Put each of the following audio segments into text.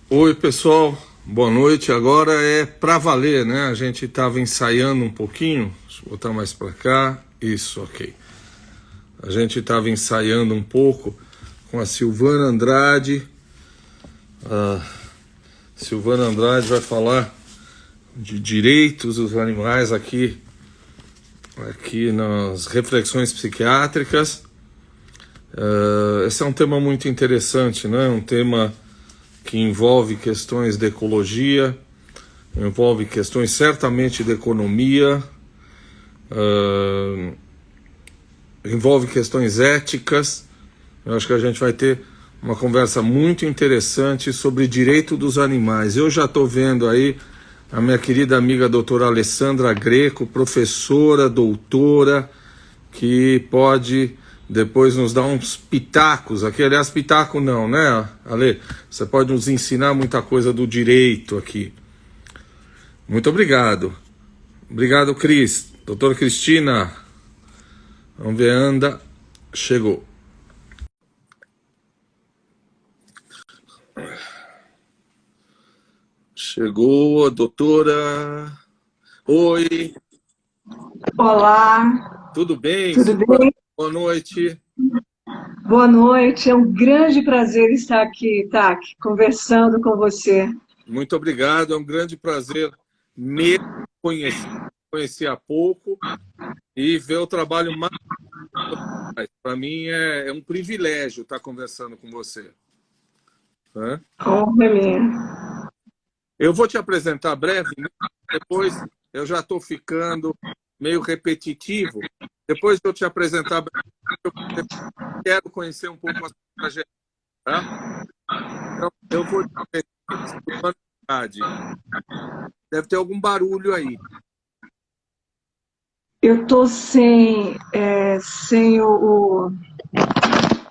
Oi, pessoal. Boa noite. Agora é pra valer, né? A gente estava ensaiando um pouquinho. Deixa eu botar mais para cá. Isso, ok. A gente estava ensaiando um pouco com a Silvana Andrade. A Silvana Andrade vai falar de direitos dos animais aqui nas reflexões psiquiátricas. Esse é um tema muito interessante, né? Um tema que envolve questões de ecologia, envolve questões certamente de economia, envolve questões éticas. Eu acho que a gente vai ter uma conversa muito interessante sobre direito dos animais. Eu já estou vendo aí a minha querida amiga doutora Alessandra Greco, professora, doutora, que pode depois nos dar uns pitacos aqui. Aliás, pitaco não, né, Ale? Você pode nos ensinar muita coisa do direito aqui. Muito obrigado. Obrigado, Cris. Doutora Cristina. Vamos ver, anda. Chegou. Chegou a doutora. Oi. Olá, Tudo bem, tudo Silvana? bem? Boa noite. Boa noite. É um grande prazer estar aqui, Taki, conversando com você. Muito obrigado. É um grande prazer me conhecer há pouco e ver o trabalho mais. Para mim é um privilégio estar conversando com você. Né? Honra é minha. Eu vou te apresentar brevemente, depois eu já estou ficando meio repetitivo. Depois de eu te apresentar brevemente, eu quero conhecer um pouco a sua trajetória. Tá? Então, eu vou te apresentar. Deve ter algum barulho aí. Eu estou sem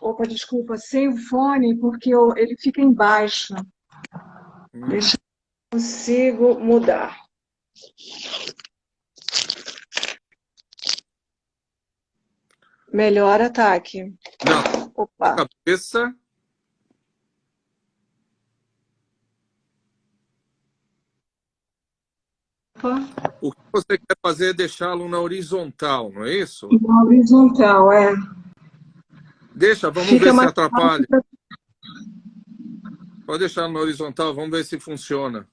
Opa, desculpa, sem o fone, porque ele fica embaixo. Deixa eu consigo mudar. Melhora, Taki. Não, Opa. cabeça. Opa. O que você quer fazer é deixá-lo na horizontal, não é isso? Na horizontal, é. Deixa, vamos Fica ver se mais atrapalha. fácil. Pode deixar na horizontal, vamos ver se funciona.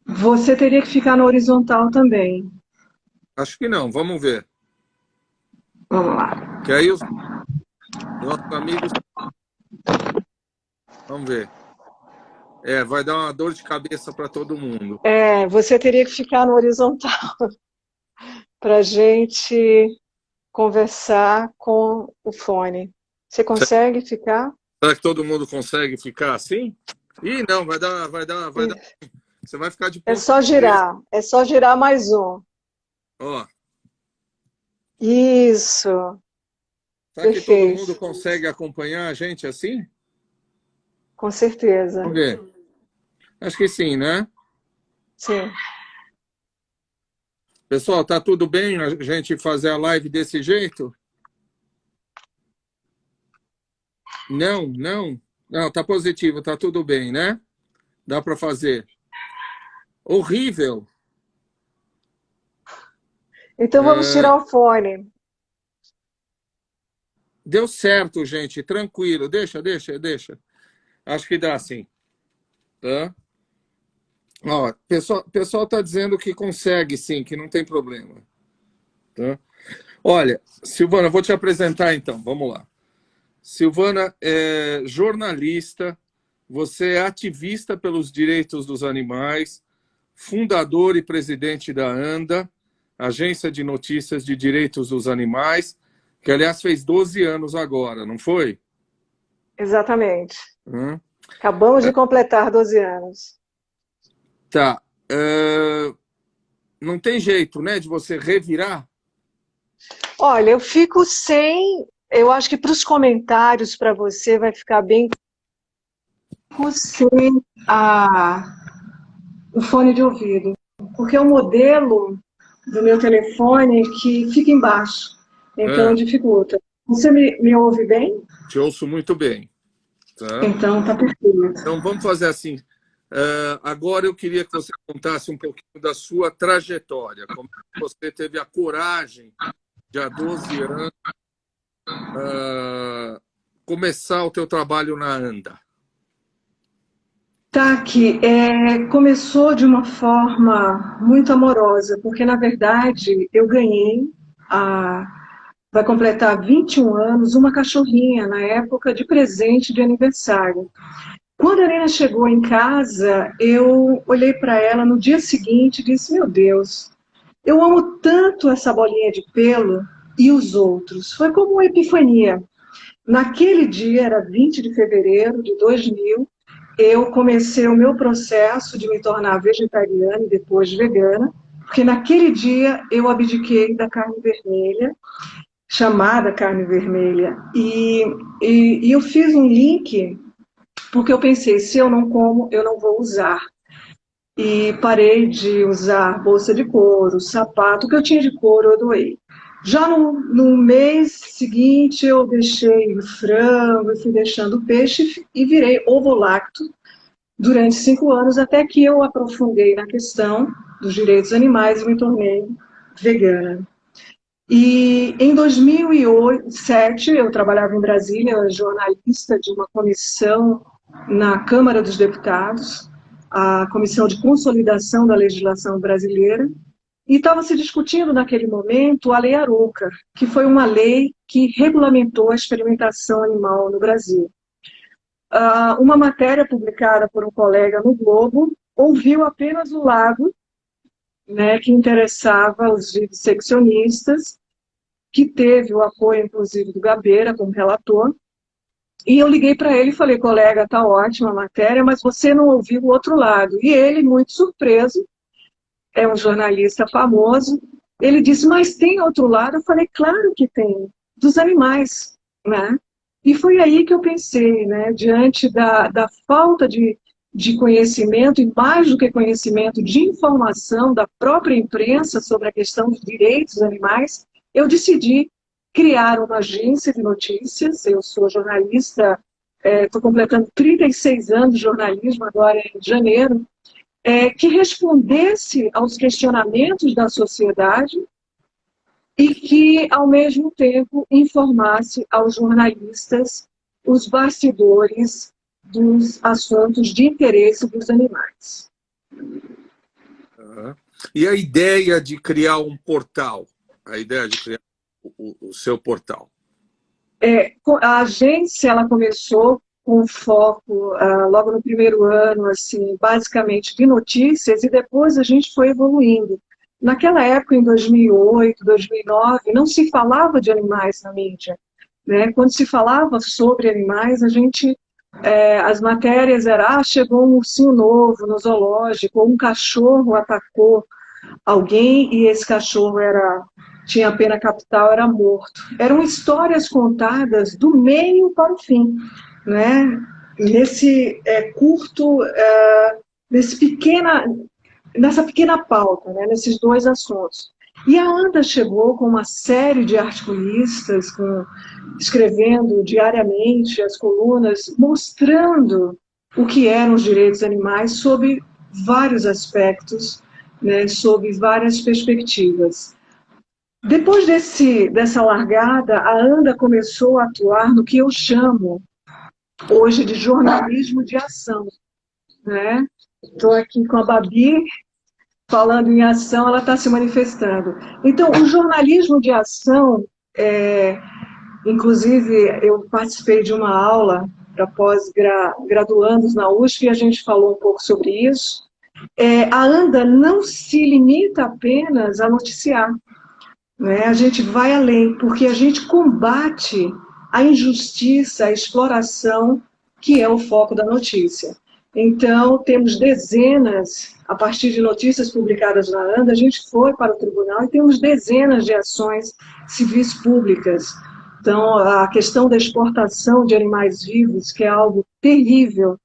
Você teria que ficar na horizontal também. Acho que não, vamos ver. Vamos lá. Que aí os nossos amigos. Vamos ver. Vai dar uma dor de cabeça para todo mundo. Você teria que ficar no horizontal para a gente conversar com o fone. Você consegue ficar? Será que todo mundo consegue ficar assim? Ih, não, vai dar. Você vai ficar de É ponta só cabeça. girar, é só girar mais um. Ó, Isso, será que todo mundo perfeito, consegue acompanhar a gente assim? com certeza. Vamos ver. Acho que sim, né? Sim. Pessoal, tá tudo bem a gente fazer a live desse jeito? Não, não. Não, tá positivo, tá tudo bem, né? Dá para fazer. Horrível. Então vamos tirar o fone. Deu certo, gente. Tranquilo. Deixa. Acho que dá sim. Tá? Ó, pessoal tá dizendo que consegue sim, que não tem problema. Tá? Olha, Silvana, vou te apresentar então. Vamos lá. Silvana é jornalista, você é ativista pelos direitos dos animais, fundador e presidente da ANDA, Agência de Notícias de Direitos dos Animais, que, aliás, fez 12 anos agora, não foi? Exatamente. Hum. Acabamos de completar 12 anos. Tá. Não tem jeito, né, de você revirar? Olha, eu fico sem. Eu acho que para os comentários para você vai ficar bem. Fico sem o fone de ouvido, porque é o modelo do meu telefone que fica embaixo, então Ah, dificulta. Você me ouve bem? te ouço muito bem. Tá? Então tá perfeito. Então, vamos fazer assim. Agora eu queria que você contasse um pouquinho da sua trajetória, como você teve a coragem, de há 12 anos, começar o teu trabalho na ANDA. Taki, começou de uma forma muito amorosa, porque na verdade eu ganhei, vai completar 21 anos, uma cachorrinha na época de presente de aniversário. Quando a Helena chegou em casa, eu olhei para ela no dia seguinte e disse: Meu Deus, eu amo tanto essa bolinha de pelo e os outros. Foi como uma epifania. Naquele dia, era 20 de fevereiro de 2000, eu comecei o meu processo de me tornar vegetariana e depois vegana, porque naquele dia eu abdiquei da carne vermelha, chamada carne vermelha, e eu fiz um link, porque eu pensei, se eu não como, eu não vou usar. E parei de usar bolsa de couro, sapato, o que eu tinha de couro eu doei. Já no mês seguinte eu deixei o frango, e fui deixando o peixe e virei ovo-lacto durante 5 anos, até que eu aprofundei na questão dos direitos animais e me tornei vegana. E em 2007 eu trabalhava em Brasília, jornalista de uma comissão na Câmara dos Deputados, a Comissão de Consolidação da Legislação Brasileira, e estava se discutindo naquele momento a Lei Arouca, que foi uma lei que regulamentou a experimentação animal no Brasil. Uma matéria publicada por um colega no Globo ouviu apenas o lado, né, que interessava os viviseccionistas, que teve o apoio, inclusive, do Gabeira como relator, e eu liguei para ele e falei: colega, está ótima a matéria, mas você não ouviu o outro lado. E ele, muito surpreso, é um jornalista famoso, ele disse: mas tem outro lado? Eu falei: claro que tem, dos animais, né? E foi aí que eu pensei, né, diante da falta de conhecimento, e mais do que conhecimento, de informação da própria imprensa sobre a questão dos direitos dos animais, eu decidi criar uma agência de notícias. Eu sou jornalista, estou completando 36 anos de jornalismo agora em janeiro, que respondesse aos questionamentos da sociedade e que, ao mesmo tempo, informasse aos jornalistas os bastidores dos assuntos de interesse dos animais. E a ideia de criar um portal, a ideia de criar o seu portal? A agência ela começou com foco logo no primeiro ano, assim, basicamente de notícias, e depois a gente foi evoluindo. Naquela época, em 2008, 2009, não se falava de animais na mídia, né? Quando se falava sobre animais, as matérias eram: chegou um ursinho novo no zoológico, ou um cachorro atacou alguém e esse cachorro tinha pena capital, era morto. Eram histórias contadas do meio para o fim, né? Nesse curto, nessa pequena pauta, né? Nesses dois assuntos. E a ANDA chegou com uma série de articulistas, escrevendo diariamente as colunas, mostrando o que eram os direitos animais sob vários aspectos, né? Sob várias perspectivas. Depois dessa largada, a ANDA começou a atuar no que eu chamo hoje de jornalismo de ação, né? Estou aqui com a Babi, falando em ação, ela está se manifestando. Então, o jornalismo de ação, inclusive, eu participei de uma aula para pós-graduandos na USP e a gente falou um pouco sobre isso. A ANDA não se limita apenas a noticiar, né? A gente vai além, porque a gente combate a injustiça, a exploração, que é o foco da notícia. Então, temos dezenas, a partir de notícias publicadas na ANDA, a gente foi para o tribunal e temos dezenas de ações civis públicas. Então, a questão da exportação de animais vivos, que é algo terrível,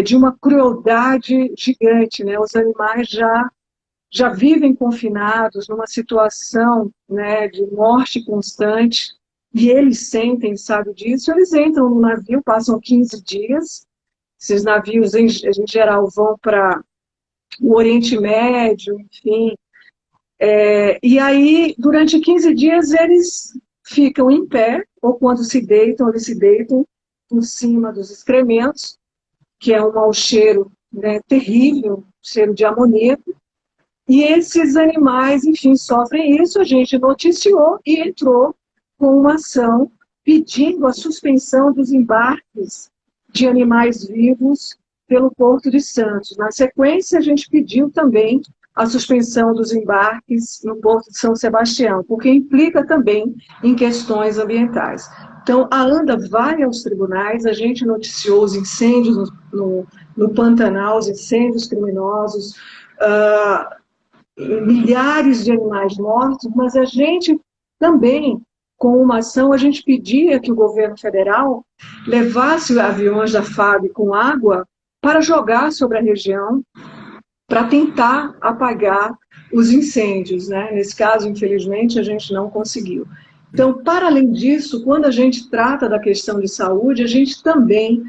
de uma crueldade gigante, né? Os animais já vivem confinados numa situação, né, de morte constante, e eles sentem, sabe disso, eles entram no navio, passam 15 dias, Esses navios, em geral, vão para o Oriente Médio, enfim. E aí, durante 15 dias, eles ficam em pé, ou quando se deitam, eles se deitam por cima dos excrementos, que é um mau cheiro, né, terrível, cheiro de amoníaco. E esses animais, enfim, sofrem isso. A gente noticiou e entrou com uma ação pedindo a suspensão dos embarques de animais vivos pelo Porto de Santos. Na sequência, a gente pediu também a suspensão dos embarques no Porto de São Sebastião, porque implica também em questões ambientais. Então, a ANDA vai aos tribunais, a gente noticiou os incêndios no Pantanal, os incêndios criminosos, milhares de animais mortos, mas a gente também, com uma ação, a gente pedia que o governo federal levasse aviões da FAB com água para jogar sobre a região, para tentar apagar os incêndios, né? Nesse caso, infelizmente, a gente não conseguiu. Então, para além disso, quando a gente trata da questão de saúde, a gente também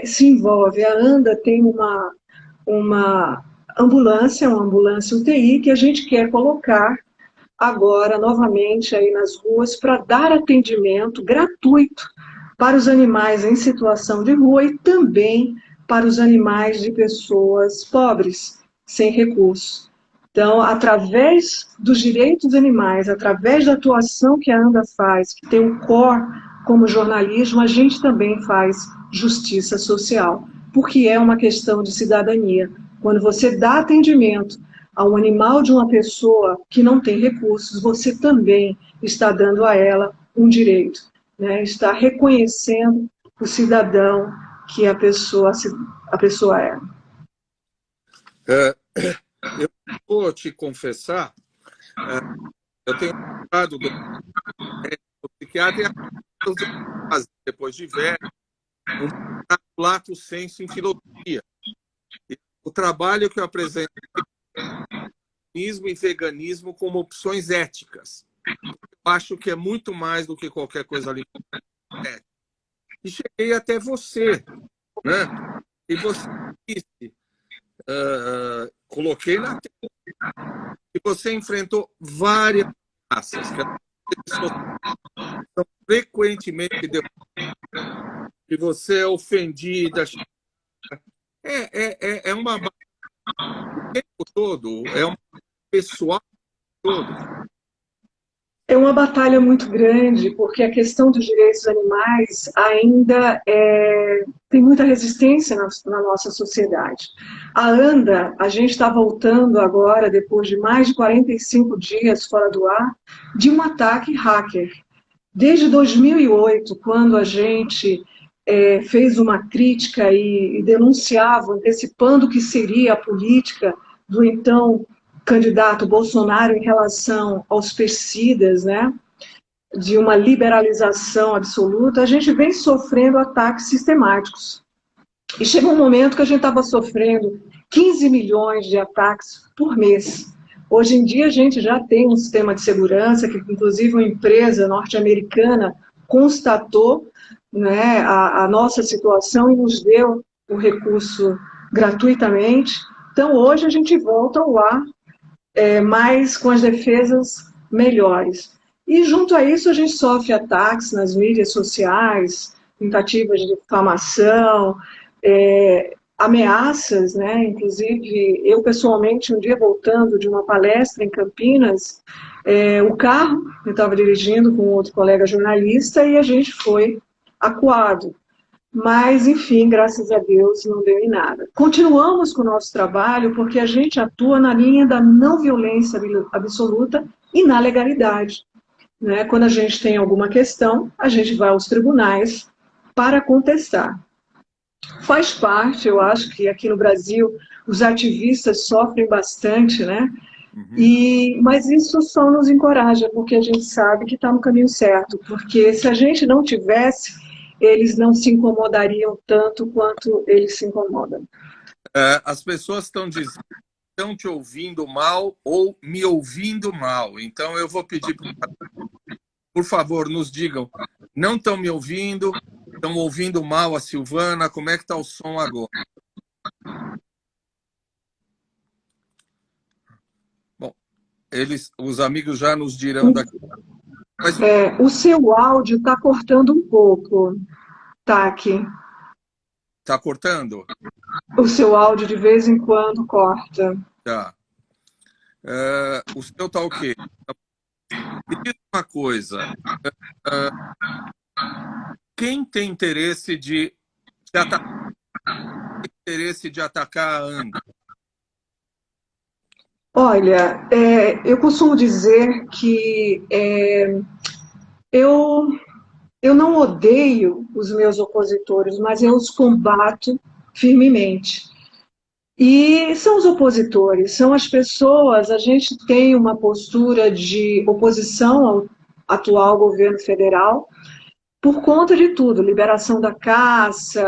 se envolve. A ANDA tem uma ambulância UTI, que a gente quer colocar agora novamente aí nas ruas para dar atendimento gratuito para os animais em situação de rua e também para os animais de pessoas pobres, sem recursos. Então, através dos direitos dos animais, através da atuação que a ANDA faz, que tem um core como jornalismo, a gente também faz justiça social, porque é uma questão de cidadania. Quando você dá atendimento a um animal de uma pessoa que não tem recursos, você também está dando a ela um direito, né? Está reconhecendo o cidadão que a pessoa é. Eu vou te confessar, eu tenho estudado do psiquiatra e depois de velho, um lato senso em filosofia. O trabalho que eu apresento é veganismo e veganismo como opções éticas. Eu acho que é muito mais do que qualquer coisa ali. E cheguei até você, né? E você disse, coloquei na tela, que você enfrentou várias ameaças, que as pessoas são frequentemente que você é ofendida. É uma o tempo todo, é um pessoal todo. É uma batalha muito grande, porque a questão dos direitos dos animais ainda tem muita resistência na nossa sociedade. A ANDA, a gente está voltando agora, depois de mais de 45 dias fora do ar, de um ataque hacker. Desde 2008, quando a gente fez uma crítica e denunciava, antecipando o que seria a política do então candidato Bolsonaro em relação aos pesticidas, né, de uma liberalização absoluta, a gente vem sofrendo ataques sistemáticos. E chegou um momento que a gente estava sofrendo 15 milhões de ataques por mês. Hoje em dia a gente já tem um sistema de segurança que, inclusive, uma empresa norte-americana constatou, né, a nossa situação e nos deu o recurso gratuitamente. Então, hoje a gente volta ao ar, mas com as defesas melhores. E, junto a isso, a gente sofre ataques nas mídias sociais, tentativas de difamação, ameaças, né? Inclusive, eu pessoalmente, um dia voltando de uma palestra em Campinas, o carro, eu estava dirigindo com outro colega jornalista e a gente foi acuado. Mas, enfim, graças a Deus, não deu em nada. Continuamos com o nosso trabalho porque a gente atua na linha da não violência absoluta e na legalidade, né? Quando a gente tem alguma questão, a gente vai aos tribunais para contestar. Faz parte, eu acho que aqui no Brasil os ativistas sofrem bastante, né? Mas isso só nos encoraja, porque a gente sabe que está no caminho certo, porque se a gente não tivesse, eles não se incomodariam tanto quanto eles se incomodam. As pessoas estão dizendo que estão te ouvindo mal ou me ouvindo mal. Então eu vou pedir, por favor, nos digam, não estão me ouvindo, Estão ouvindo mal a Silvana? Como é que está o som agora? Bom, os amigos já nos dirão daqui. Mas O seu áudio está cortando um pouco, Taki. está cortando? O seu áudio de vez em quando corta. Tá. O seu tá ok. Me diz uma coisa. Quem tem interesse de atacar a Angra? Olha, eu costumo dizer que eu, eu não odeio os meus opositores, mas eu os combato firmemente. E são os opositores, são as pessoas, a gente tem uma postura de oposição ao atual governo federal por conta de tudo, liberação da caça,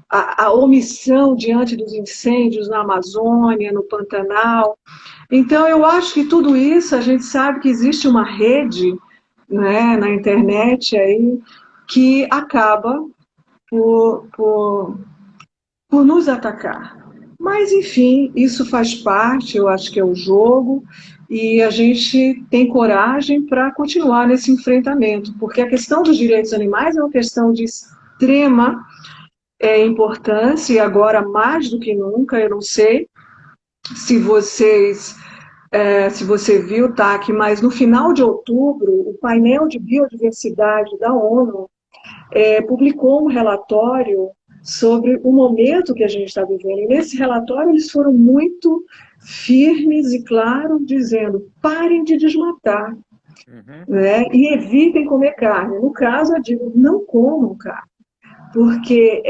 a omissão diante dos incêndios na Amazônia, no Pantanal. Então, eu acho que tudo isso, a gente sabe que existe uma rede, né, na internet aí, que acaba por nos atacar. Mas, enfim, isso faz parte, eu acho que é o jogo, e a gente tem coragem para continuar nesse enfrentamento, porque a questão dos direitos animais é uma questão de extrema importância, e agora mais do que nunca, eu não sei se se você viu, TAC, mas no final de outubro, o painel de biodiversidade da ONU publicou um relatório sobre o momento que a gente está vivendo. E nesse relatório eles foram muito firmes e claros, dizendo: parem de desmatar, né? E evitem comer carne. No caso, eu digo, não comam carne. Porque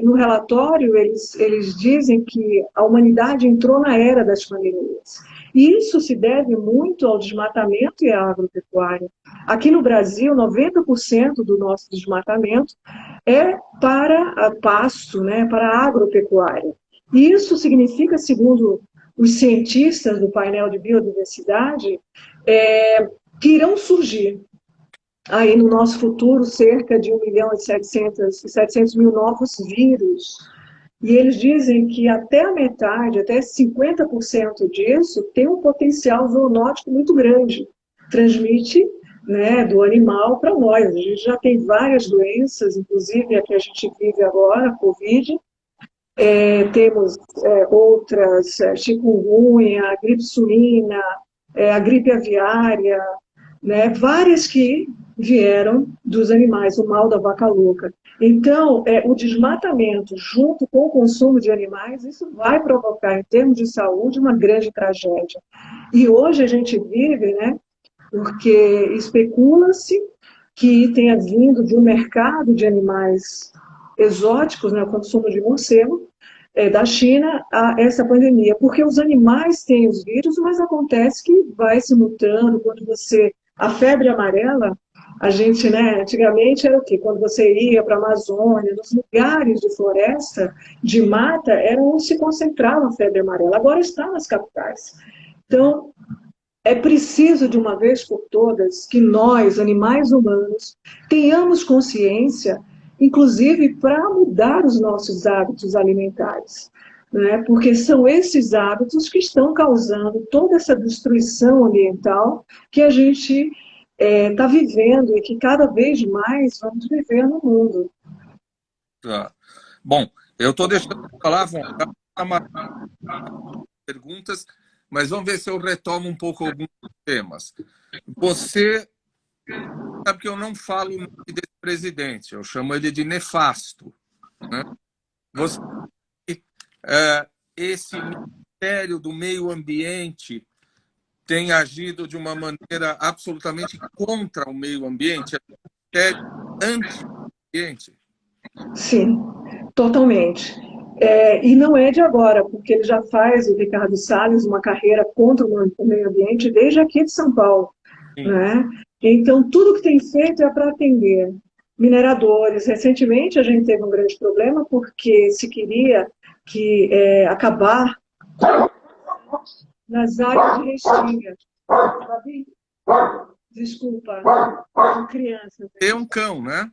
no relatório eles dizem que a humanidade entrou na era das pandemias. E isso se deve muito ao desmatamento e à agropecuária. Aqui no Brasil, 90% do nosso desmatamento é para pasto, né, para a agropecuária. E isso significa, segundo os cientistas do painel de biodiversidade, que irão surgir aí no nosso futuro cerca de 1.700.000 novos vírus. E eles dizem que até a metade, até 50% disso, tem um potencial zoonótico muito grande. Transmite, né, do animal para nós. A gente já tem várias doenças, inclusive a que a gente vive agora, a Covid. Temos outras, chikungunya, a gripe suína, a gripe aviária, né, várias que vieram dos animais, o mal da vaca louca. Então, o desmatamento junto com o consumo de animais, isso vai provocar, em termos de saúde, uma grande tragédia. E hoje a gente vive, né, porque especula-se que tenha vindo de um mercado de animais exóticos, né, o consumo de morcego, da China a essa pandemia, porque os animais têm os vírus, mas acontece que vai se mutando. Quando a febre amarela, a gente, né, antigamente era o quê? Quando você ia para a Amazônia, nos lugares de floresta, de mata, era onde se concentrava a febre amarela. Agora está nas capitais. Então, é preciso, de uma vez por todas, que nós, animais humanos, tenhamos consciência, inclusive para mudar os nossos hábitos alimentares, né? Porque são esses hábitos que estão causando toda essa destruição ambiental que a gente está vivendo e que cada vez mais vamos viver no mundo. Tá. Bom, eu estou deixando de falar, perguntas, mas vamos ver se eu retomo um pouco alguns temas. Você sabe que eu não falo o nome desse presidente, eu chamo ele de nefasto, né? Você, esse Ministério do Meio Ambiente tem agido de uma maneira absolutamente contra o meio ambiente, é anti-ambiente. Sim, totalmente. E não é de agora, porque ele já faz, o Ricardo Salles, uma carreira contra o meio ambiente desde aqui de São Paulo, né? Então, tudo que tem feito é para atender mineradores. Recentemente, a gente teve um grande problema porque se queria acabar nas áreas de restinga. Desculpa, criança. Tem um cão, né?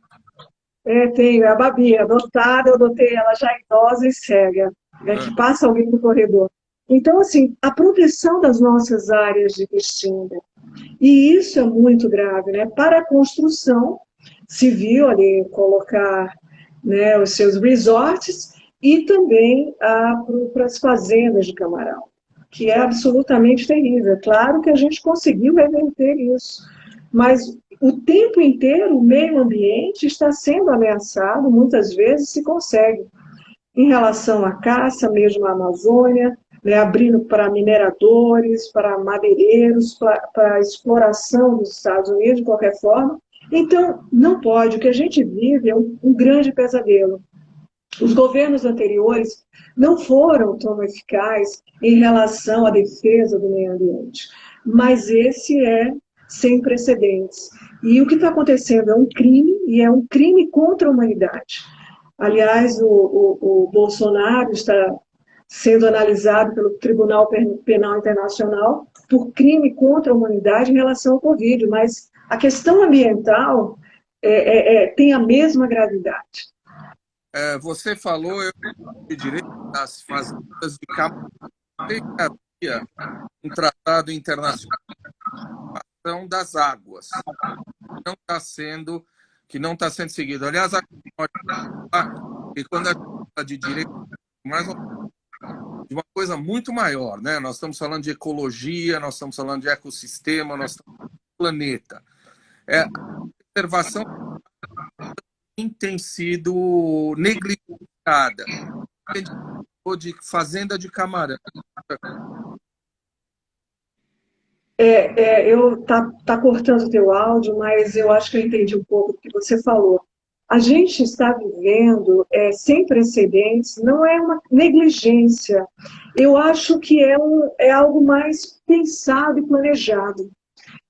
Tenho, é a Babi, adotada, eu adotei ela já idosa e cega, que passa alguém no corredor. Então, assim, a proteção das nossas áreas de vestimenta, e isso é muito grave, né? Para a construção civil, ali, colocar, né, os seus resorts e também para as fazendas de camarão, que é absolutamente terrível. É claro que a gente conseguiu reverter isso, mas o tempo inteiro o meio ambiente está sendo ameaçado, muitas vezes se consegue, em relação à caça, mesmo na Amazônia, né, abrindo para mineradores, para madeireiros, para a exploração dos Estados Unidos, de qualquer forma. Então, não pode. O que a gente vive é um grande pesadelo. Os governos anteriores não foram tão eficazes em relação à defesa do meio ambiente, mas esse é sem precedentes. E o que está acontecendo é um crime, e é um crime contra a humanidade. Aliás, o Bolsonaro está sendo analisado pelo Tribunal Penal Internacional por crime contra a humanidade em relação ao Covid, mas a questão ambiental tem a mesma gravidade. Você falou, eu de direito das fazendas de camarão. Havia um tratado internacional das águas não está sendo que não está sendo seguido. Aliás, e quando a gente fala de direito, mais de uma coisa muito maior, né? Nós estamos falando de ecologia, nós estamos falando de ecossistema, nós estamos falando de planeta. A preservação tem sido negligenciada. De fazenda de camarão. Tá cortando o teu áudio, mas eu acho que eu entendi um pouco do que você falou. A gente está vivendo sem precedentes, não é uma negligência. Eu acho que é algo mais pensado e planejado.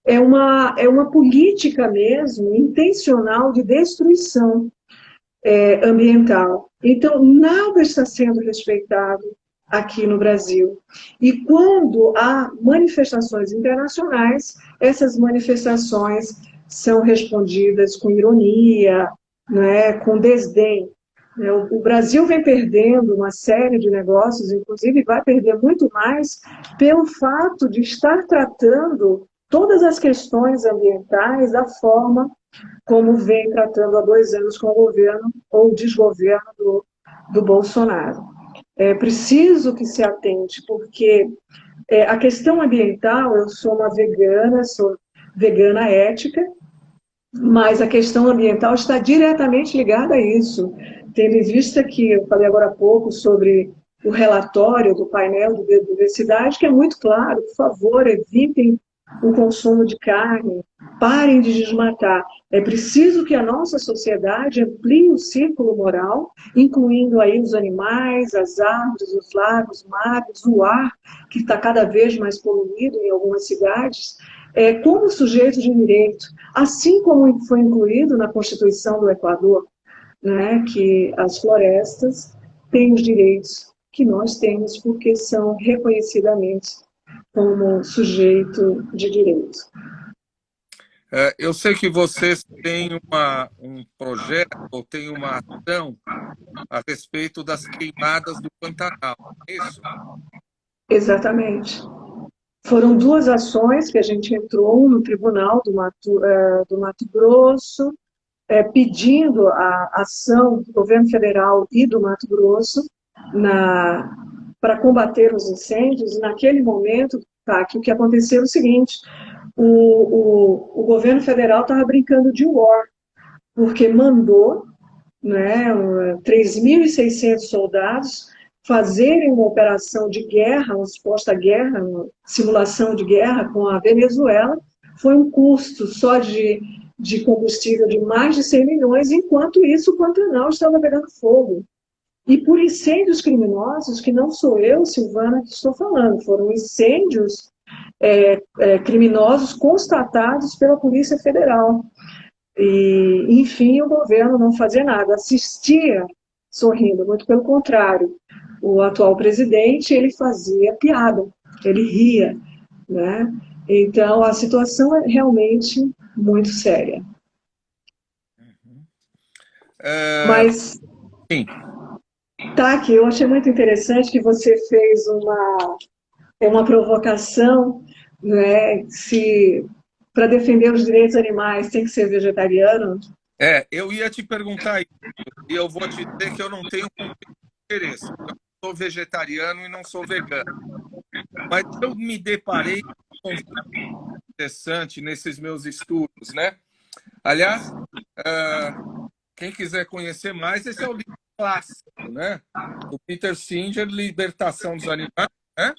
É uma política mesmo, intencional, de destruição ambiental. Então, nada está sendo respeitado aqui no Brasil. E quando há manifestações internacionais, essas manifestações são respondidas com ironia, né, com desdém. O Brasil vem perdendo uma série de negócios, inclusive vai perder muito mais pelo fato de estar tratando todas as questões ambientais da forma como vem tratando há 2 anos com o governo ou desgoverno do Bolsonaro. É preciso que se atente, porque a questão ambiental, eu sou vegana ética, mas a questão ambiental está diretamente ligada a isso. Tendo em vista que eu falei agora há pouco sobre o relatório do painel de biodiversidade, que é muito claro, por favor, evitem o consumo de carne, parem de desmatar. É preciso que a nossa sociedade amplie o círculo moral, incluindo aí os animais, as árvores, os lagos, mares, o ar, que está cada vez mais poluído em algumas cidades, como sujeito de direito, assim como foi incluído na Constituição do Equador, né, que as florestas têm os direitos que nós temos porque são reconhecidamente como sujeito de direito. Eu sei que vocês têm um projeto ou têm uma ação a respeito das queimadas do Pantanal, é isso? Exatamente. Foram 2 ações que a gente entrou no Tribunal do Mato Grosso, pedindo a ação do governo federal e do Mato Grosso para combater os incêndios. E naquele momento, o que aconteceu é o seguinte: o governo federal estava brincando de war, porque mandou, né, 3.600 soldados fazerem uma operação de guerra, uma suposta guerra, uma simulação de guerra com a Venezuela. Foi um custo só de combustível de mais de 100 milhões, enquanto isso o Pantanal estava pegando fogo. E por incêndios criminosos, que não sou eu, Silvana, que estou falando, foram incêndios criminosos constatados pela Polícia Federal. E, enfim, o governo não fazia nada, assistia sorrindo, muito pelo contrário. O atual presidente, ele fazia piada, ele ria, né? Então, a situação é realmente muito séria. Mas, Sim. tá aqui, eu achei muito interessante que você fez uma provocação, né, se para defender os direitos animais tem que ser vegetariano. Eu ia te perguntar isso, e eu vou te dizer que eu não tenho conflito de interesse. Eu sou vegetariano e não sou vegano. Mas eu me deparei com um conflito interessante nesses meus estudos, né? Aliás, quem quiser conhecer mais, esse é o livro clássico, né? O Peter Singer, Libertação dos Animais, né?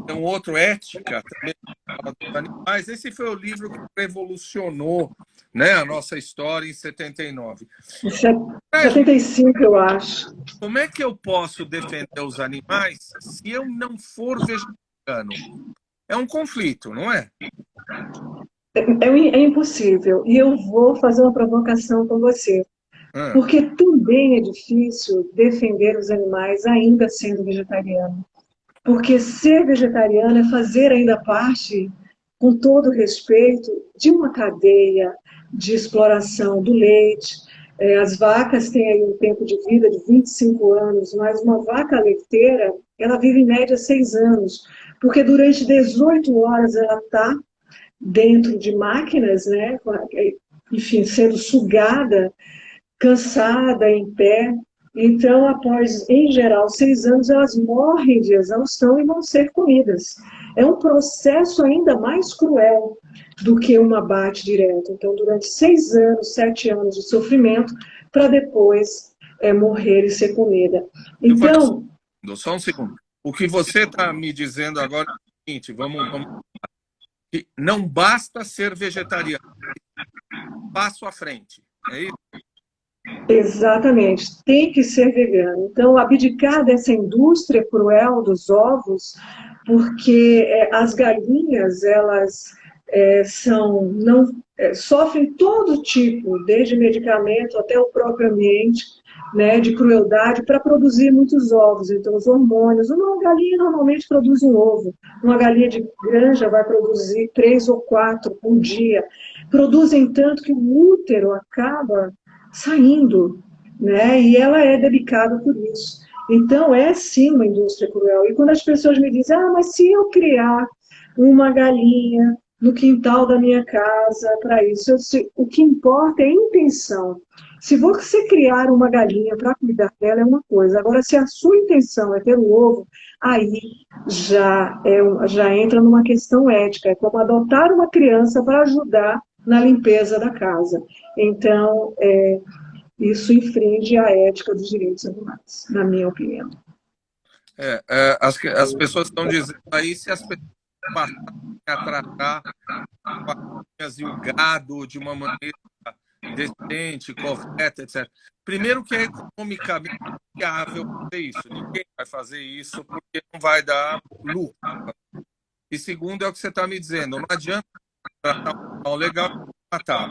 Tem um outro, Ética, também fala dos animais. Esse foi o livro que revolucionou, né, a nossa história em 79. Mas 75, eu acho. como é que eu posso defender os animais se eu não for vegetariano? É um conflito, não é? É impossível. E eu vou fazer uma provocação com você. Ah, Porque também é difícil defender os animais ainda sendo vegetariano. Porque ser vegetariano é fazer ainda parte, com todo respeito, de uma cadeia de exploração do leite. As vacas têm aí um tempo de vida de 25 anos, mas uma vaca leiteira, ela vive em média 6 anos, porque durante 18 horas ela está dentro de máquinas, né? Enfim, sendo sugada, cansada, em pé. Então, após, em geral, 6 anos, elas morrem de exaustão e vão ser comidas. É um processo ainda mais cruel do que um abate direto. Então, durante 6 anos, 7 anos de sofrimento, para depois morrer e ser comida. Silvana, Então, só um segundo. O que você está me dizendo agora é o seguinte: vamos que não basta ser vegetariano, passo à frente. É isso? exatamente, tem que ser vegano. Então, abdicar dessa indústria cruel dos ovos, porque as galinhas, elas são, não, sofrem todo tipo, desde medicamento até o próprio ambiente, né, de crueldade, para produzir muitos ovos. Então, os hormônios, uma galinha normalmente produz um ovo, uma galinha de granja vai produzir 3 ou 4 por dia. Produzem tanto que o útero acaba saindo, né? E ela é delicada por isso. Então, é sim uma indústria cruel. E quando as pessoas me dizem, mas se eu criar uma galinha no quintal da minha casa para isso, o que importa é a intenção. Se você criar uma galinha para cuidar dela é uma coisa. Agora, se a sua intenção é ter um ovo, aí já entra numa questão ética. É como adotar uma criança para ajudar na limpeza da casa. Então, isso infringe a ética dos direitos animais, na minha opinião. As pessoas estão dizendo aí se as pessoas passarem a tratar as e o gado de uma maneira decente, correta, etc. Primeiro que é economicamente viável fazer isso. Ninguém vai fazer isso porque não vai dar lucro. E segundo é o que você está me dizendo. Não adianta tratar um animal legal e matar.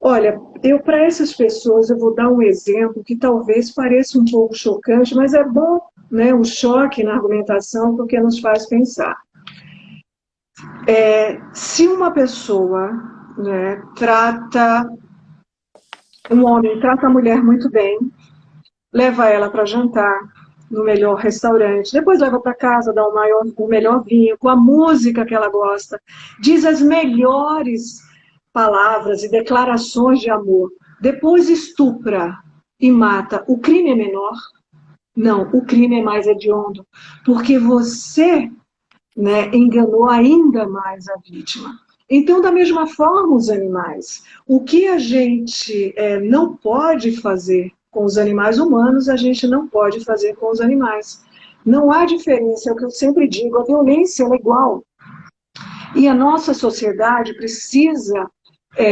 Olha, para essas pessoas, eu vou dar um exemplo que talvez pareça um pouco chocante, mas é bom, né, o choque na argumentação, porque nos faz pensar. Se uma pessoa, né, um homem trata a mulher muito bem, leva ela para jantar no melhor restaurante, depois leva para casa, dá o melhor vinho, com a música que ela gosta, diz as melhores palavras e declarações de amor, depois estupra e mata, o crime é menor? Não, o crime é mais hediondo, porque você, né, enganou ainda mais a vítima. Então, da mesma forma, os animais. O que a gente não pode fazer com os animais humanos, a gente não pode fazer com os animais. Não há diferença, é o que eu sempre digo, a violência é igual. E a nossa sociedade precisa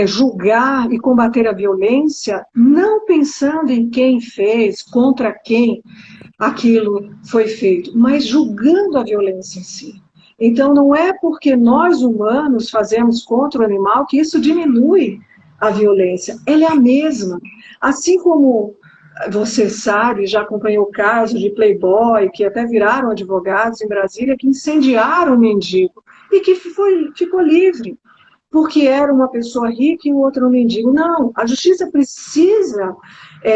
julgar e combater a violência, não pensando em quem fez, contra quem aquilo foi feito, mas julgando a violência em si. Então, não é porque nós humanos fazemos contra o animal que isso diminui a violência. Ela é a mesma. Assim como você sabe, já acompanhou casos de playboy, que até viraram advogados em Brasília, que incendiaram o mendigo e que ficou livre. porque era uma pessoa rica e o outro um mendigo. Não, a justiça precisa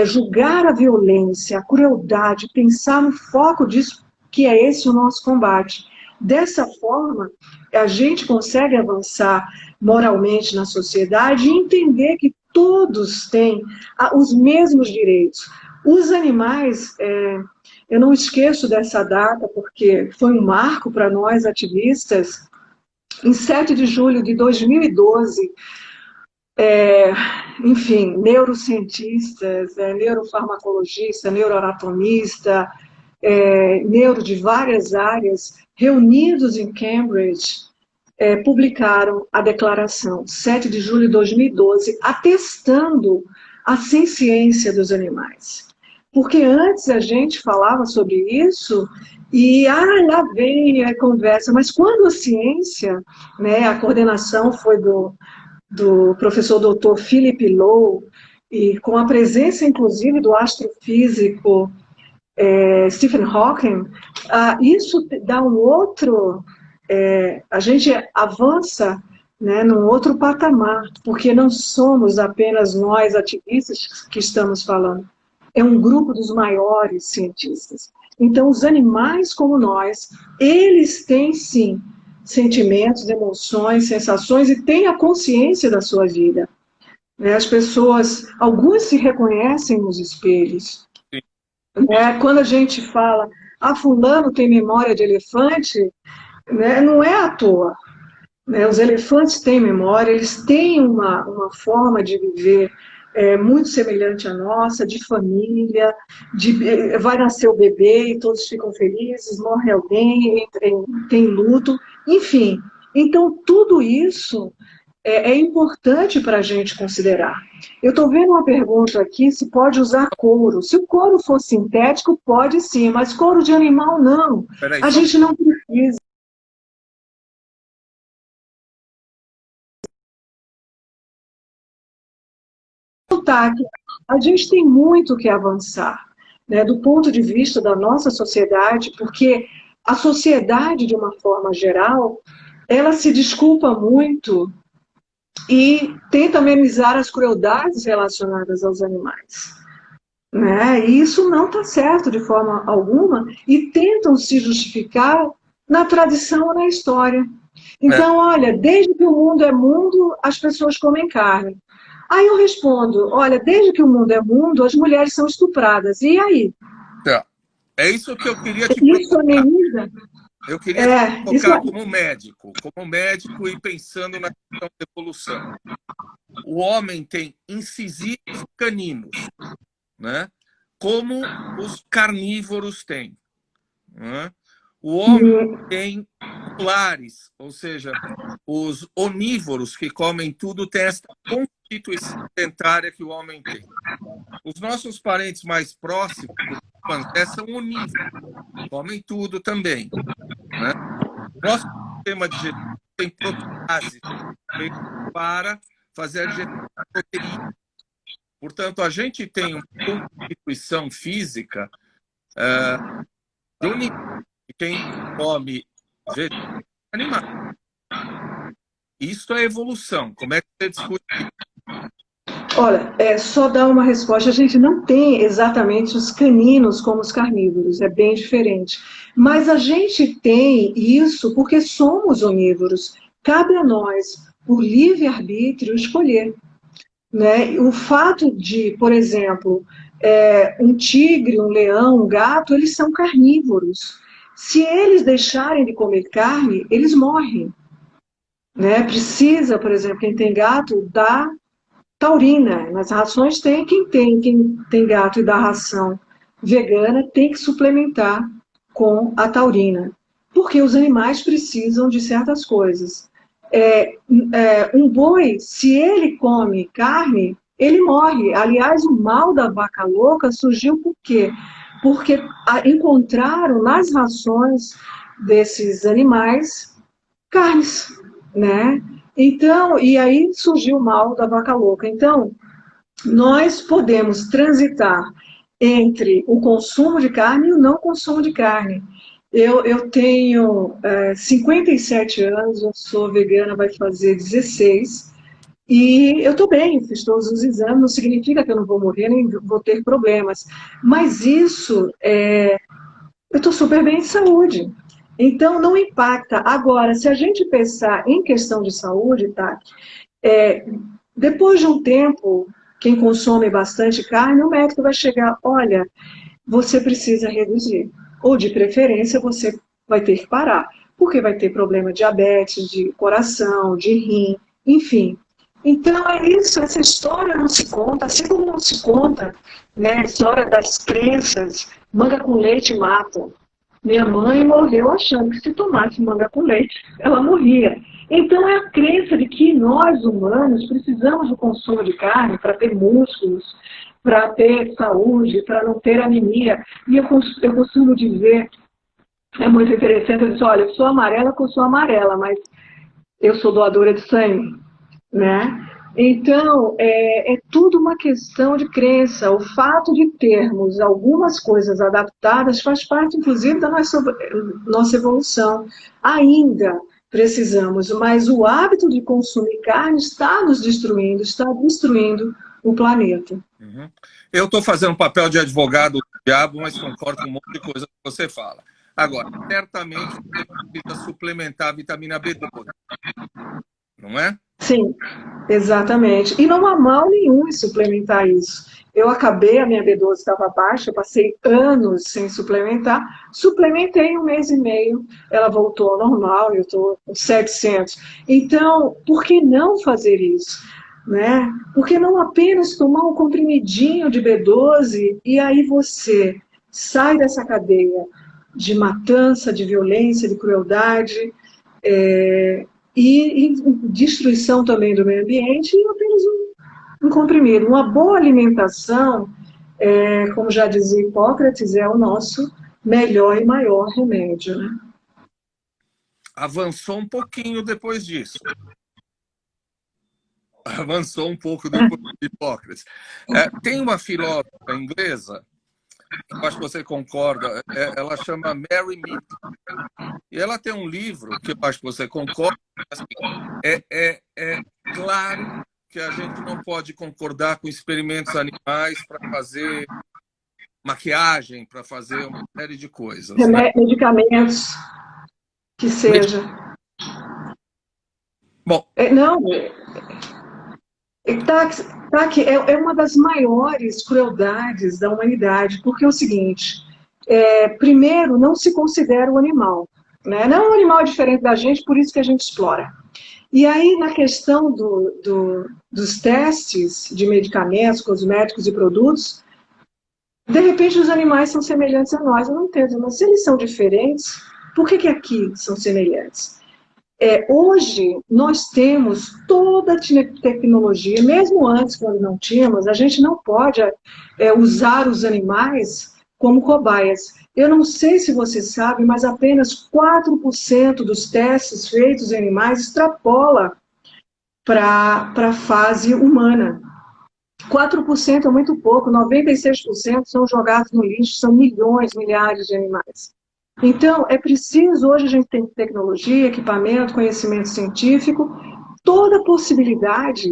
julgar a violência, a crueldade, pensar no foco disso, que é esse o nosso combate. Dessa forma, a gente consegue avançar moralmente na sociedade e entender que todos têm os mesmos direitos. Os animais, eu não esqueço dessa data, porque foi um marco para nós ativistas. Em 7 de julho de 2012, enfim, neurocientistas, neurofarmacologista, neuroanatomista, neuro de várias áreas, reunidos em Cambridge, publicaram a declaração, 7 de julho de 2012, atestando a ciência dos animais. Porque antes a gente falava sobre isso e, lá vem a conversa, mas quando a ciência, né, a coordenação foi do professor doutor Philip Lowe, e com a presença, inclusive, do astrofísico Stephen Hawking, isso dá um outro... a gente avança, né, num outro patamar, porque não somos apenas nós, ativistas, que estamos falando. É um grupo dos maiores cientistas. Então, os animais como nós, eles têm, sim, sentimentos, emoções, sensações e têm a consciência da sua vida. As pessoas, algumas se reconhecem nos espelhos. Quando a gente fala, fulano tem memória de elefante, não é à toa. Os elefantes têm memória, eles têm uma forma de viver muito semelhante à nossa, de família, vai nascer o bebê e todos ficam felizes, morre alguém, tem luto, enfim. Então, tudo isso é importante para a gente considerar. Eu estou vendo uma pergunta aqui, se pode usar couro. Se o couro for sintético, pode sim, mas couro de animal não. A gente não precisa. A gente tem muito que avançar, né, do ponto de vista da nossa sociedade, porque a sociedade, de uma forma geral, ela se desculpa muito e tenta amenizar as crueldades relacionadas aos animais. Né? E isso não está certo de forma alguma e tentam se justificar na tradição ou na história. Então, olha, desde que o mundo é mundo, as pessoas comem carne. Aí eu respondo, olha, desde que o mundo é mundo, as mulheres são estupradas. E aí? É isso que eu queria te Isso ameniza? Eu queria te colocar como médico e pensando na questão da evolução. O homem tem incisivos caninos, né? Como os carnívoros têm. Né? O homem tem molares, ou seja, os onívoros que comem tudo têm essa constituição dentária que o homem tem. Os nossos parentes mais próximos, são onívoros, comem tudo também. Né? Nosso sistema digestivo tem protease para fazer a digestão de proteína. Portanto, a gente tem uma constituição física de onívoros. E quem come animal. Isso é evolução. Como é que você discute isso? Olha, só dar uma resposta. A gente não tem exatamente os caninos como os carnívoros, é bem diferente. Mas a gente tem isso porque somos onívoros. Cabe a nós, por livre-arbítrio, escolher. Né? O fato de, por exemplo, um tigre, um leão, um gato, eles são carnívoros. Se eles deixarem de comer carne, eles morrem. Né? Precisa, por exemplo, quem tem gato, dar taurina. Nas rações quem tem gato e dá ração vegana tem que suplementar com a taurina. Porque os animais precisam de certas coisas. Um boi, se ele come carne, ele morre. Aliás, o mal da vaca louca surgiu por quê? Porque encontraram nas rações desses animais carnes, né? Então, e aí surgiu o mal da vaca louca. Então, nós podemos transitar entre o consumo de carne e o não consumo de carne. Eu tenho 57 anos, eu sou vegana, vai fazer 16, e eu estou bem, fiz todos os exames, não significa que eu não vou morrer, nem vou ter problemas, mas isso, eu estou super bem de saúde, então não impacta. Agora, se a gente pensar em questão de saúde, tá? É, depois de um tempo, quem consome bastante carne, o médico vai chegar, olha, você precisa reduzir. Ou, de preferência, você vai ter que parar, porque vai ter problema de diabetes, de coração, de rim, enfim. Então, é isso, essa história não se conta, assim como não se conta, né, a história das crenças, manga com leite mata. Minha mãe morreu achando que se tomasse manga com leite, ela morria. Então, é a crença de que nós, humanos, precisamos do consumo de carne para ter músculos, para ter saúde, para não ter anemia. E eu costumo dizer, é muito interessante, eu disse, olha, eu sou amarela porque eu sou amarela, mas eu sou doadora de sangue, né? Então, é tudo uma questão de crença. O fato de termos algumas coisas adaptadas faz parte, inclusive, da nossa evolução. Ainda precisamos, mas o hábito de consumir carne está nos destruindo, está destruindo o planeta. Uhum. Eu estou fazendo papel de advogado do diabo, mas concordo com um monte de coisa que você fala. Agora, certamente você precisa suplementar a vitamina B12, não é? Sim, exatamente. E não há mal nenhum em suplementar isso. Eu acabei, a minha B12 estava baixa, eu passei anos sem suplementar, suplementei um mês e meio, ela voltou ao normal, eu estou com 700. Então, por que não fazer isso? Né? Por que não apenas tomar um comprimidinho de B12 e aí você sai dessa cadeia de matança, de violência, de crueldade, e destruição também do meio ambiente e apenas um comprimido. Uma boa alimentação, como já dizia Hipócrates, é o nosso melhor e maior remédio. Né? Avançou um pouquinho depois disso. Avançou um pouco depois de Hipócrates. Tem uma filósofa inglesa, que eu acho que você concorda, ela chama Mary Mead. E ela tem um livro que eu acho que você concorda. Assim, é claro que a gente não pode concordar com experimentos animais para fazer maquiagem, para fazer uma série de coisas, né? Medicamentos, que seja. Bom, Não, Taki, é uma das maiores crueldades da humanidade, porque é o seguinte, primeiro, não se considera o animal. Né? Não é um animal diferente da gente, por isso que a gente explora. E aí, na questão dos testes de medicamentos, cosméticos e produtos, de repente os animais são semelhantes a nós. Eu não entendo, mas se eles são diferentes, por que aqui são semelhantes? Hoje, nós temos toda a tecnologia, mesmo antes, quando não tínhamos, a gente não pode usar os animais como cobaias. Eu não sei se você sabe, mas apenas 4% dos testes feitos em animais extrapola para a fase humana. 4% é muito pouco, 96% são jogados no lixo, são milhões, milhares de animais. Então, é preciso, hoje a gente tem tecnologia, equipamento, conhecimento científico, toda possibilidade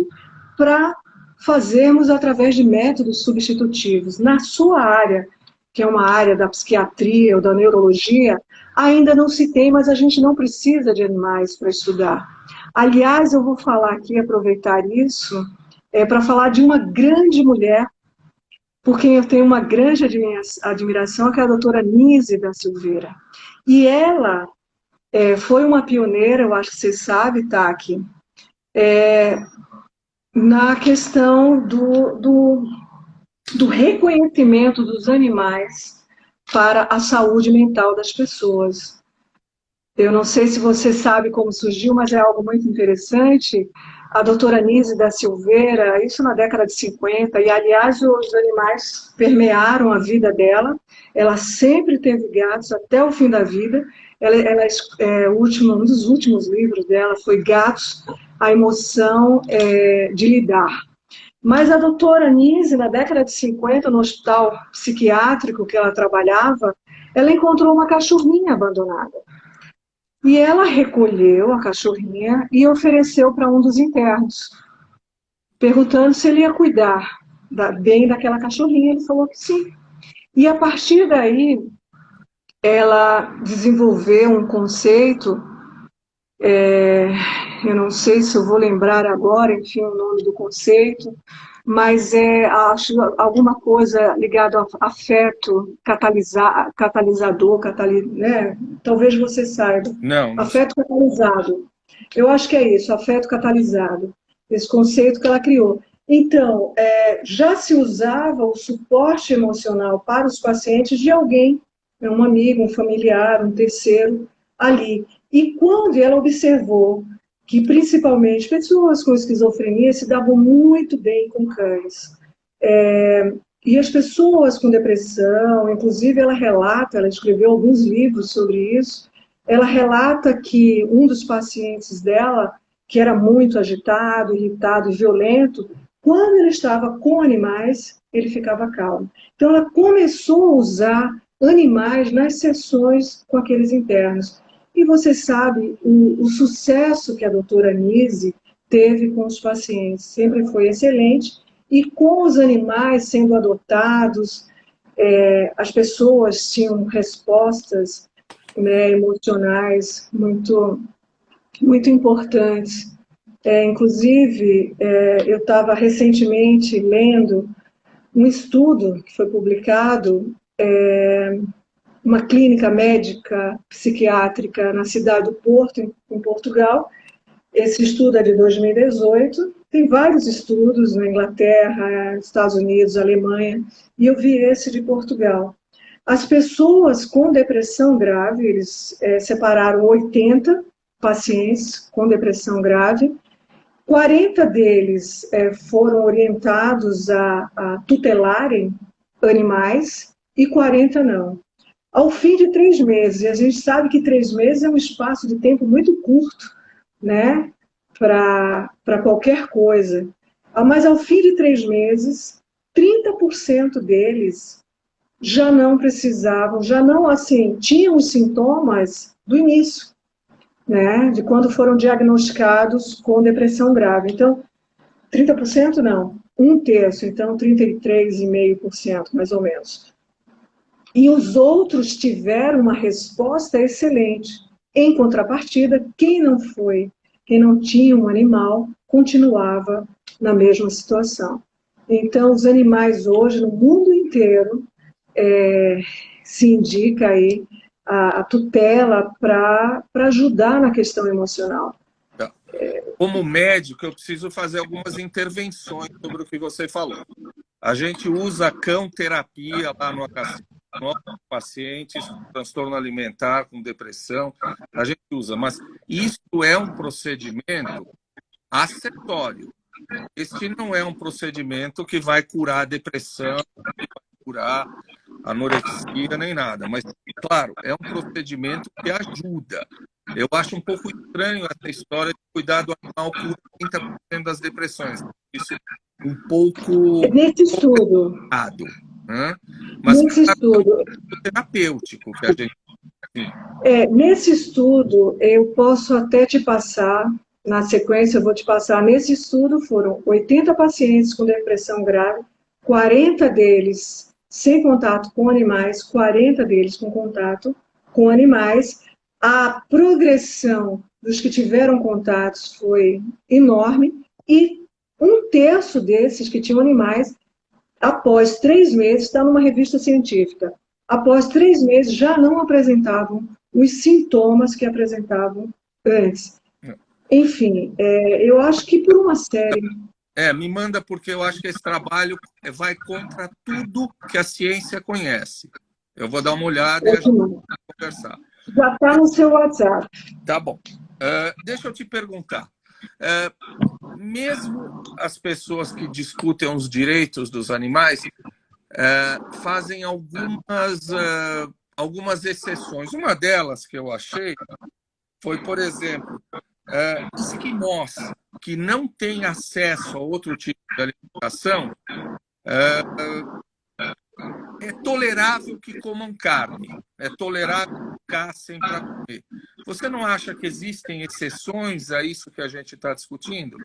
para fazermos através de métodos substitutivos. Na sua área, que é uma área da psiquiatria ou da neurologia, ainda não se tem, mas a gente não precisa de animais para estudar. Aliás, eu vou falar aqui, aproveitar isso, para falar de uma grande mulher, por quem eu tenho uma grande admiração, que é a doutora Nise da Silveira. E ela foi uma pioneira, eu acho que você sabe, Taki, na questão do reconhecimento dos animais para a saúde mental das pessoas. Eu não sei se você sabe como surgiu, mas é algo muito interessante. A doutora Nise da Silveira, isso na década de 50, e aliás os animais permearam a vida dela, ela sempre teve gatos até o fim da vida, um dos últimos livros dela foi Gatos, a emoção de lidar. Mas a doutora Nise, na década de 50, no hospital psiquiátrico que ela trabalhava, ela encontrou uma cachorrinha abandonada. E ela recolheu a cachorrinha e ofereceu para um dos internos, perguntando se ele ia cuidar bem daquela cachorrinha. Ele falou que sim. E a partir daí, ela desenvolveu um conceito, eu não sei se eu vou lembrar agora, enfim, o nome do conceito, mas acho alguma coisa ligada ao afeto catalisador, né? Talvez você saiba. Não, não sei. Afeto catalisado. Eu acho que é isso, afeto catalisado, esse conceito que ela criou. Então, já se usava o suporte emocional para os pacientes de alguém, um amigo, um familiar, um terceiro, ali. E quando ela observou que, principalmente, pessoas com esquizofrenia se davam muito bem com cães, e as pessoas com depressão, inclusive ela escreveu alguns livros sobre isso, ela relata que um dos pacientes dela, que era muito agitado, irritado e violento, quando ele estava com animais, ele ficava calmo. Então ela começou a usar animais nas sessões com aqueles internos. E você sabe, o sucesso que a doutora Nise teve com os pacientes sempre foi excelente, e com os animais sendo adotados, as pessoas tinham respostas, né, emocionais muito, muito importantes. Inclusive, eu estava recentemente lendo um estudo que foi publicado, uma clínica médica psiquiátrica na cidade do Porto, em Portugal. Esse estudo é de 2018, tem vários estudos na Inglaterra, Estados Unidos, Alemanha, e eu vi esse de Portugal. As pessoas com depressão grave, eles separaram 80 pacientes com depressão grave, 40 deles foram orientados a tutelarem animais e 40 não. Ao fim de 3 meses, e a gente sabe que 3 meses é um espaço de tempo muito curto, né, para qualquer coisa. Mas ao fim de 3 meses, 30% deles já não precisavam, já não, assim, tinham os sintomas do início, né, de quando foram diagnosticados com depressão grave. Então, 30% não, um terço, então 33,5%, mais ou menos. E os outros tiveram uma resposta excelente. Em contrapartida, quem não tinha um animal, continuava na mesma situação. Então, os animais hoje, no mundo inteiro, se indica aí a tutela para ajudar na questão emocional. Como médico, eu preciso fazer algumas intervenções sobre o que você falou. A gente usa cão-terapia lá no HC, nossos pacientes com transtorno alimentar, com depressão, a gente usa, mas isso é um procedimento acessório. Este não é um procedimento que vai curar a depressão, que vai curar a anorexia, nem nada. Mas, claro, é um procedimento que ajuda. Eu acho um pouco estranho essa história de cuidar do animal cura 30% das depressões. Isso um pouco Nesse estudo, errado, né? Mas nesse claro, estudo, é um terapêutico que a gente... nesse estudo, eu posso até te passar, na sequência eu vou te passar, nesse estudo foram 80 pacientes com depressão grave, 40 deles sem contato com animais, 40 deles com contato com animais. A progressão dos que tiveram contatos foi enorme e um terço desses que tinham animais, após 3 meses, está numa revista científica, após 3 meses já não apresentavam os sintomas que apresentavam antes. Enfim, eu acho que por uma série... me manda, porque eu acho que esse trabalho vai contra tudo que a ciência conhece. Eu vou dar uma olhada e a gente vai conversar. Já está no seu WhatsApp. Tá bom. Deixa eu te perguntar. Mesmo as pessoas que discutem os direitos dos animais fazem algumas exceções. Uma delas que eu achei foi, por exemplo, esquimós que não têm acesso a outro tipo de alimentação é tolerável que comam carne, é tolerável que caçem para comer. Você não acha que existem exceções a isso que a gente está discutindo?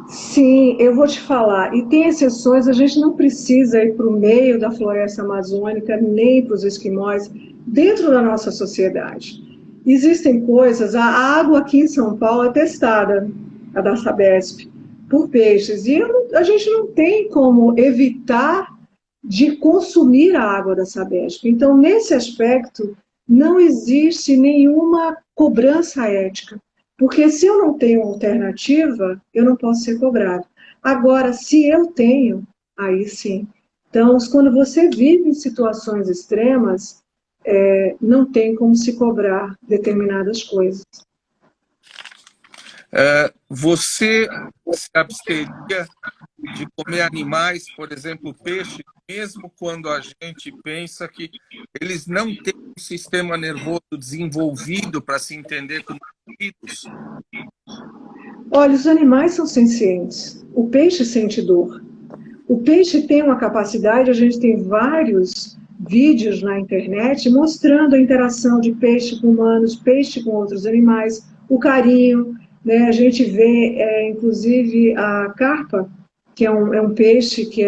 Sim, eu vou te falar. E tem exceções, a gente não precisa ir para o meio da floresta amazônica, nem para os esquimós, dentro da nossa sociedade. Existem coisas, a água aqui em São Paulo é testada, a da Sabesp, por peixes. E a gente não tem como evitar de consumir a água da Sabesp. Então, nesse aspecto, não existe nenhuma cobrança ética. Porque se eu não tenho alternativa, eu não posso ser cobrado. Agora, se eu tenho, aí sim. Então, quando você vive em situações extremas, não tem como se cobrar determinadas coisas. Você se absteria de comer animais, por exemplo, peixe, mesmo quando a gente pensa que eles não têm um sistema nervoso desenvolvido para se entender como indivíduos? Olha, os animais são sencientes. O peixe sente dor. O peixe tem uma capacidade, a gente tem vários vídeos na internet mostrando a interação de peixe com humanos, peixe com outros animais, o carinho, né? A gente vê, inclusive, a carpa, que é um peixe que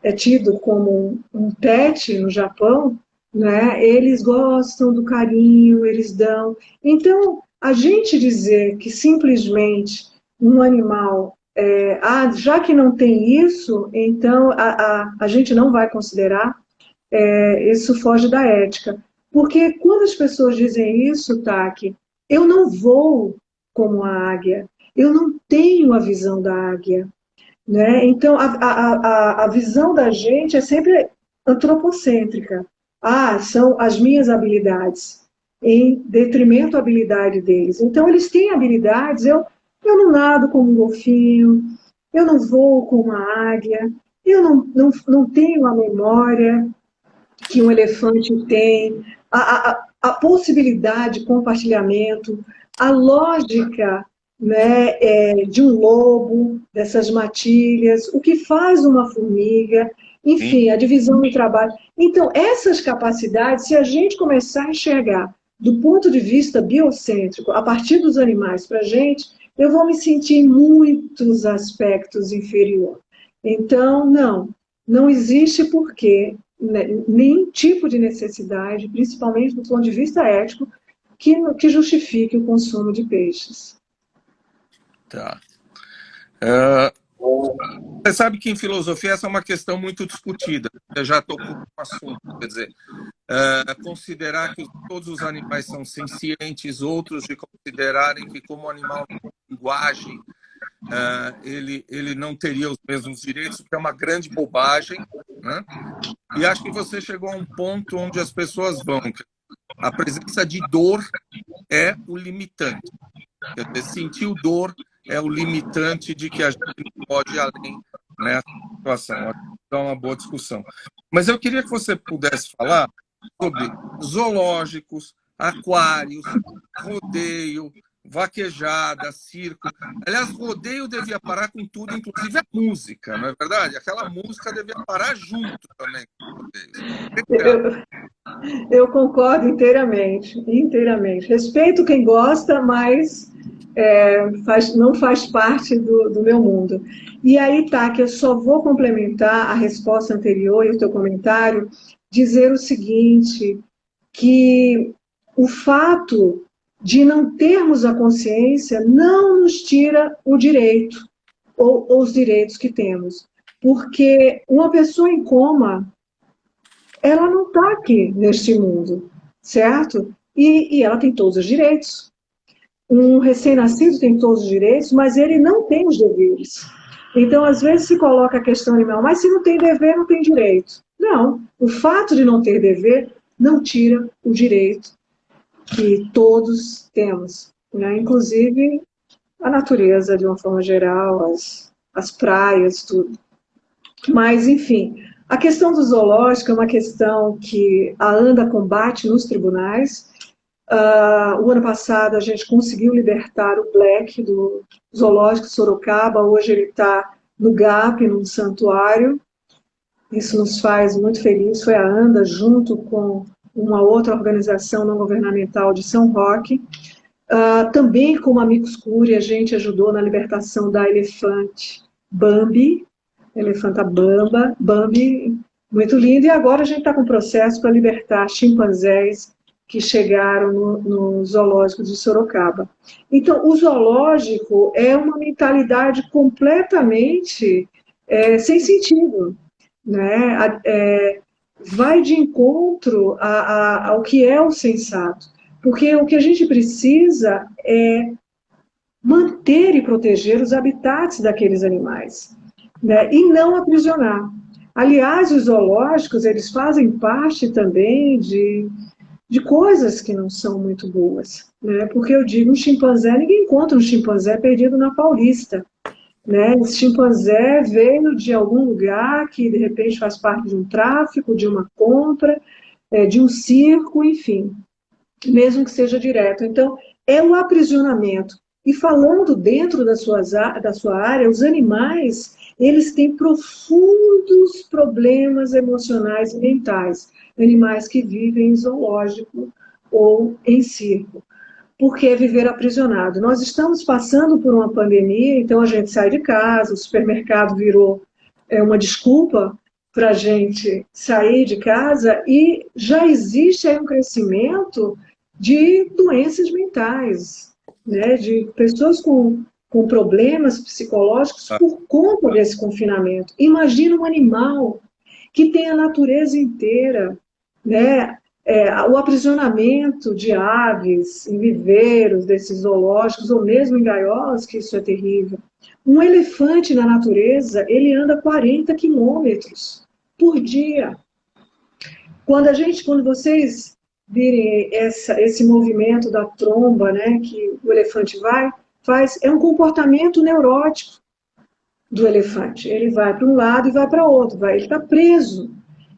é tido como um pet no Japão, né? Eles gostam do carinho, eles dão. Então, a gente dizer que simplesmente um animal já que não tem isso, então a gente não vai considerar, isso foge da ética. Porque quando as pessoas dizem isso, Taki, eu não vou como a águia, eu não tenho a visão da águia. Né? Então, a visão da gente é sempre antropocêntrica. Ah, são as minhas habilidades, em detrimento da habilidade deles. Então, eles têm habilidades, eu não nado como um golfinho, eu não voo como uma águia, eu não tenho a memória que um elefante tem, a possibilidade de compartilhamento, a lógica, né, de um lobo, dessas matilhas, o que faz uma formiga, Sim. enfim, a divisão do trabalho. Então, essas capacidades, se a gente começar a enxergar do ponto de vista biocêntrico, a partir dos animais para a gente, eu vou me sentir em muitos aspectos inferior. Então, não existe porquê, né, nenhum tipo de necessidade, principalmente do ponto de vista ético, que justifique o consumo de peixes. Tá. Você sabe que em filosofia essa é uma questão muito discutida. Eu já tocou no assunto, quer dizer, considerar que todos os animais são sencientes, outros de considerarem que como o animal não tem linguagem, ele não teria os mesmos direitos, o que é uma grande bobagem, né? E acho que você chegou a um ponto onde as pessoas vão. A presença de dor é o limitante. Quer dizer, sentir dor é o limitante de que a gente não pode ir além nessa situação. Acho que é uma boa discussão. Mas eu queria que você pudesse falar sobre zoológicos, aquários, rodeio, vaquejada, circo. Aliás, rodeio devia parar com tudo, inclusive a música, não é verdade? Aquela música devia parar junto também com os rodeios. Eu, eu concordo inteiramente, inteiramente. Respeito quem gosta, mas não faz parte do meu mundo. E aí tá, que eu só vou complementar a resposta anterior e o teu comentário, dizer o seguinte, que o fato de não termos a consciência não nos tira o direito, ou os direitos que temos. Porque uma pessoa em coma, ela não está aqui neste mundo, certo? E ela tem todos os direitos. Um recém-nascido tem todos os direitos, mas ele não tem os deveres. Então, às vezes se coloca a questão animal, mas se não tem dever, não tem direito. Não, o fato de não ter dever não tira o direito que todos temos, né? Inclusive a natureza, de uma forma geral, as praias, tudo. Mas, enfim, a questão do zoológico é uma questão que a ANDA combate nos tribunais. O ano passado a gente conseguiu libertar o Black do zoológico de Sorocaba, hoje ele está no GAP, num santuário. Isso nos faz muito felizes. Foi a ANDA, junto com uma outra organização não governamental de São Roque. Também, como Amicus Curiae, a gente ajudou na libertação da elefante Bambi, elefanta Bambi, muito linda. E agora a gente está com um processo para libertar chimpanzés que chegaram no zoológico de Sorocaba. Então, o zoológico é uma mentalidade completamente sem sentido, né? Vai de encontro ao que é o sensato, porque o que a gente precisa é manter e proteger os habitats daqueles animais, né? E não aprisionar. Aliás, os zoológicos, eles fazem parte também de coisas que não são muito boas, né? Porque eu digo, um chimpanzé, ninguém encontra um chimpanzé perdido na Paulista, né? Esse chimpanzé veio de algum lugar que, de repente, faz parte de um tráfico, de uma compra, de um circo, enfim, mesmo que seja direto. Então, é o aprisionamento. E falando dentro da sua área, os animais, eles têm profundos problemas emocionais e mentais. Animais que vivem em zoológico ou em circo. Porque é viver aprisionado. Nós estamos passando por uma pandemia, então a gente sai de casa, o supermercado virou uma desculpa para a gente sair de casa e já existe aí um crescimento de doenças mentais, né, de pessoas com problemas psicológicos por conta desse confinamento. Imagina um animal que tem a natureza inteira, né, o aprisionamento de aves em viveiros desses zoológicos, ou mesmo em gaiolas, que isso é terrível. Um elefante na natureza, ele anda 40 quilômetros por dia. Quando vocês virem esse movimento da tromba, né, que o elefante faz, é um comportamento neurótico do elefante. Ele vai para um lado e vai para outro, ele está preso.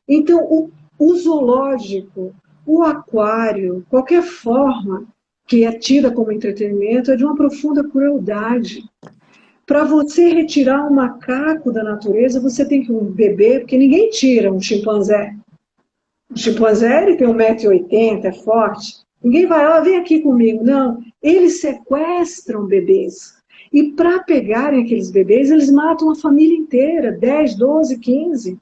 Então, o zoológico, o aquário, qualquer forma que é tida como entretenimento, é de uma profunda crueldade. Para você retirar um macaco da natureza, você tem que um bebê, porque ninguém tira um chimpanzé. O chimpanzé ele tem 1,80 m, é forte. Ninguém vai, vem aqui comigo. Não, eles sequestram bebês. E para pegarem aqueles bebês, eles matam a família inteira, 10, 12, 15.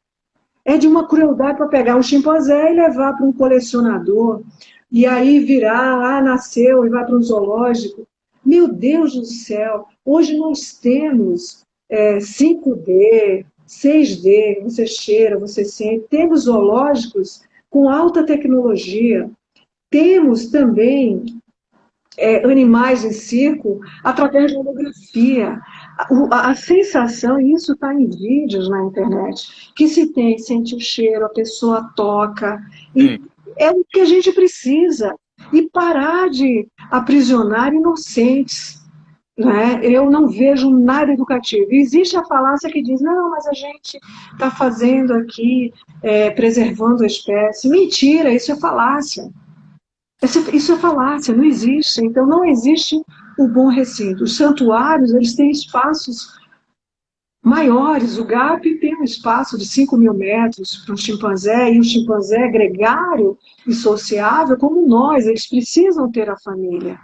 É de uma crueldade para pegar um chimpanzé e levar para um colecionador. E aí virar, nasceu e vai para um zoológico. Meu Deus do céu, hoje nós temos 5D, 6D, você cheira, você sente. Temos zoológicos com alta tecnologia. Temos também animais em circo através de holografia. A sensação, e isso está em vídeos na internet, que se tem, sente o cheiro, a pessoa toca, e é o que a gente precisa. E parar de aprisionar inocentes. Né? Eu não vejo nada educativo. E existe a falácia que diz, não, mas a gente está fazendo aqui, preservando a espécie. Mentira, isso é falácia. Isso é falácia, não existe. Então, não existe o bom recinto. Os santuários, eles têm espaços maiores. O GAP tem um espaço de 5.000 metros para um chimpanzé, e o chimpanzé é gregário e sociável como nós. Eles precisam ter a família.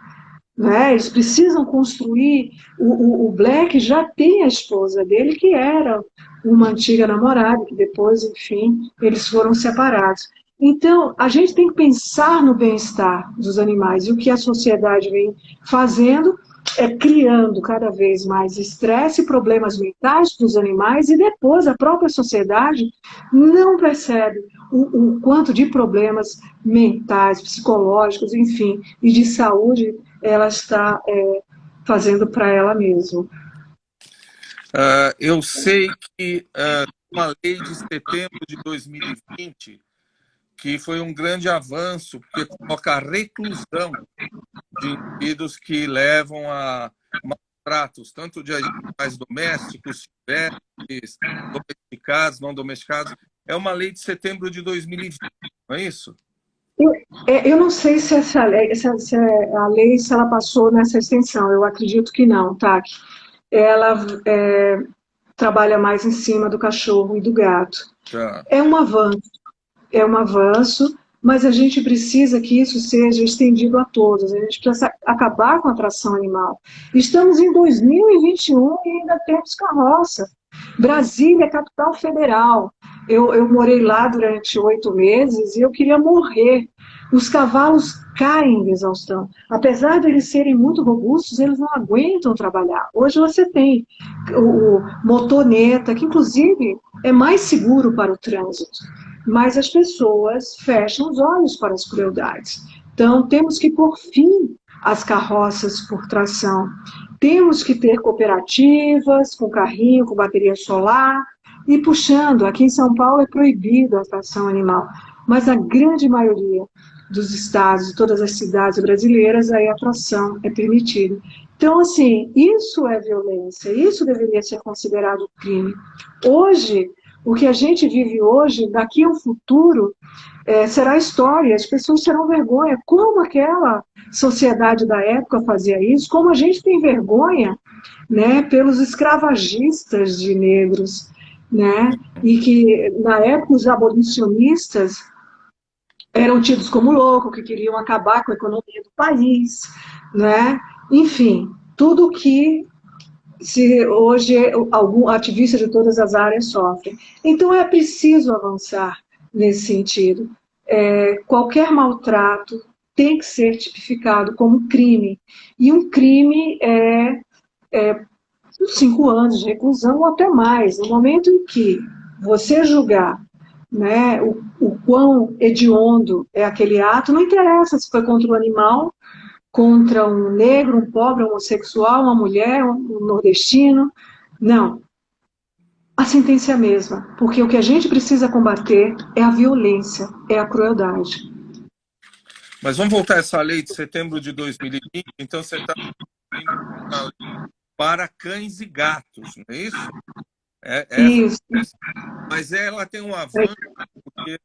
Né? Eles precisam construir. O Black já tem a esposa dele, que era uma antiga namorada, que depois, enfim, eles foram separados. Então, a gente tem que pensar no bem-estar dos animais, e o que a sociedade vem fazendo é criando cada vez mais estresse e problemas mentais para os animais, e depois a própria sociedade não percebe o quanto de problemas mentais, psicológicos, enfim, e de saúde ela está fazendo para ela mesma. Eu sei que uma lei de setembro de 2020, que foi um grande avanço, porque coloca a reclusão de indivíduos que levam a maus tratos, tanto de animais domésticos, silvestres, domesticados, não domesticados. É uma lei de setembro de 2020, não é isso? Eu não sei se essa lei, se ela passou nessa extensão, eu acredito que não, tá? Ela trabalha mais em cima do cachorro e do gato. Tá. É um avanço, mas a gente precisa que isso seja estendido a todos. A gente precisa acabar com a tração animal. Estamos em 2021 e ainda temos carroça. Brasília é capital federal. Eu morei lá durante 8 meses e eu queria morrer. Os cavalos caem de exaustão. Apesar de eles serem muito robustos, eles não aguentam trabalhar. Hoje você tem o motoneta, que inclusive é mais seguro para o trânsito, mas as pessoas fecham os olhos para as crueldades. Então, temos que pôr fim às carroças por tração. Temos que ter cooperativas com carrinho, com bateria solar, e puxando. Aqui em São Paulo é proibido a tração animal, mas a grande maioria dos estados, de todas as cidades brasileiras, aí a tração é permitida. Então, assim, isso é violência, isso deveria ser considerado crime. Hoje, o que a gente vive hoje, daqui ao futuro, será história, as pessoas terão vergonha. Como aquela sociedade da época fazia isso, como a gente tem vergonha, né, pelos escravagistas de negros, né, e que na época os abolicionistas eram tidos como loucos, que queriam acabar com a economia do país, né, enfim, tudo que se hoje algum ativista de todas as áreas sofre. Então é preciso avançar nesse sentido. Qualquer maltrato tem que ser tipificado como crime. E um crime é 5 anos de reclusão ou até mais. No momento em que você julgar, né, o quão hediondo é aquele ato, não interessa se foi contra o animal, contra um negro, um pobre, um homossexual, uma mulher, um nordestino. Não. A sentença é a mesma, porque o que a gente precisa combater é a violência, é a crueldade. Mas vamos voltar a essa lei de setembro de 2020. Então, você está para cães e gatos, não é isso? Isso. Mas ela tem um avanço, porque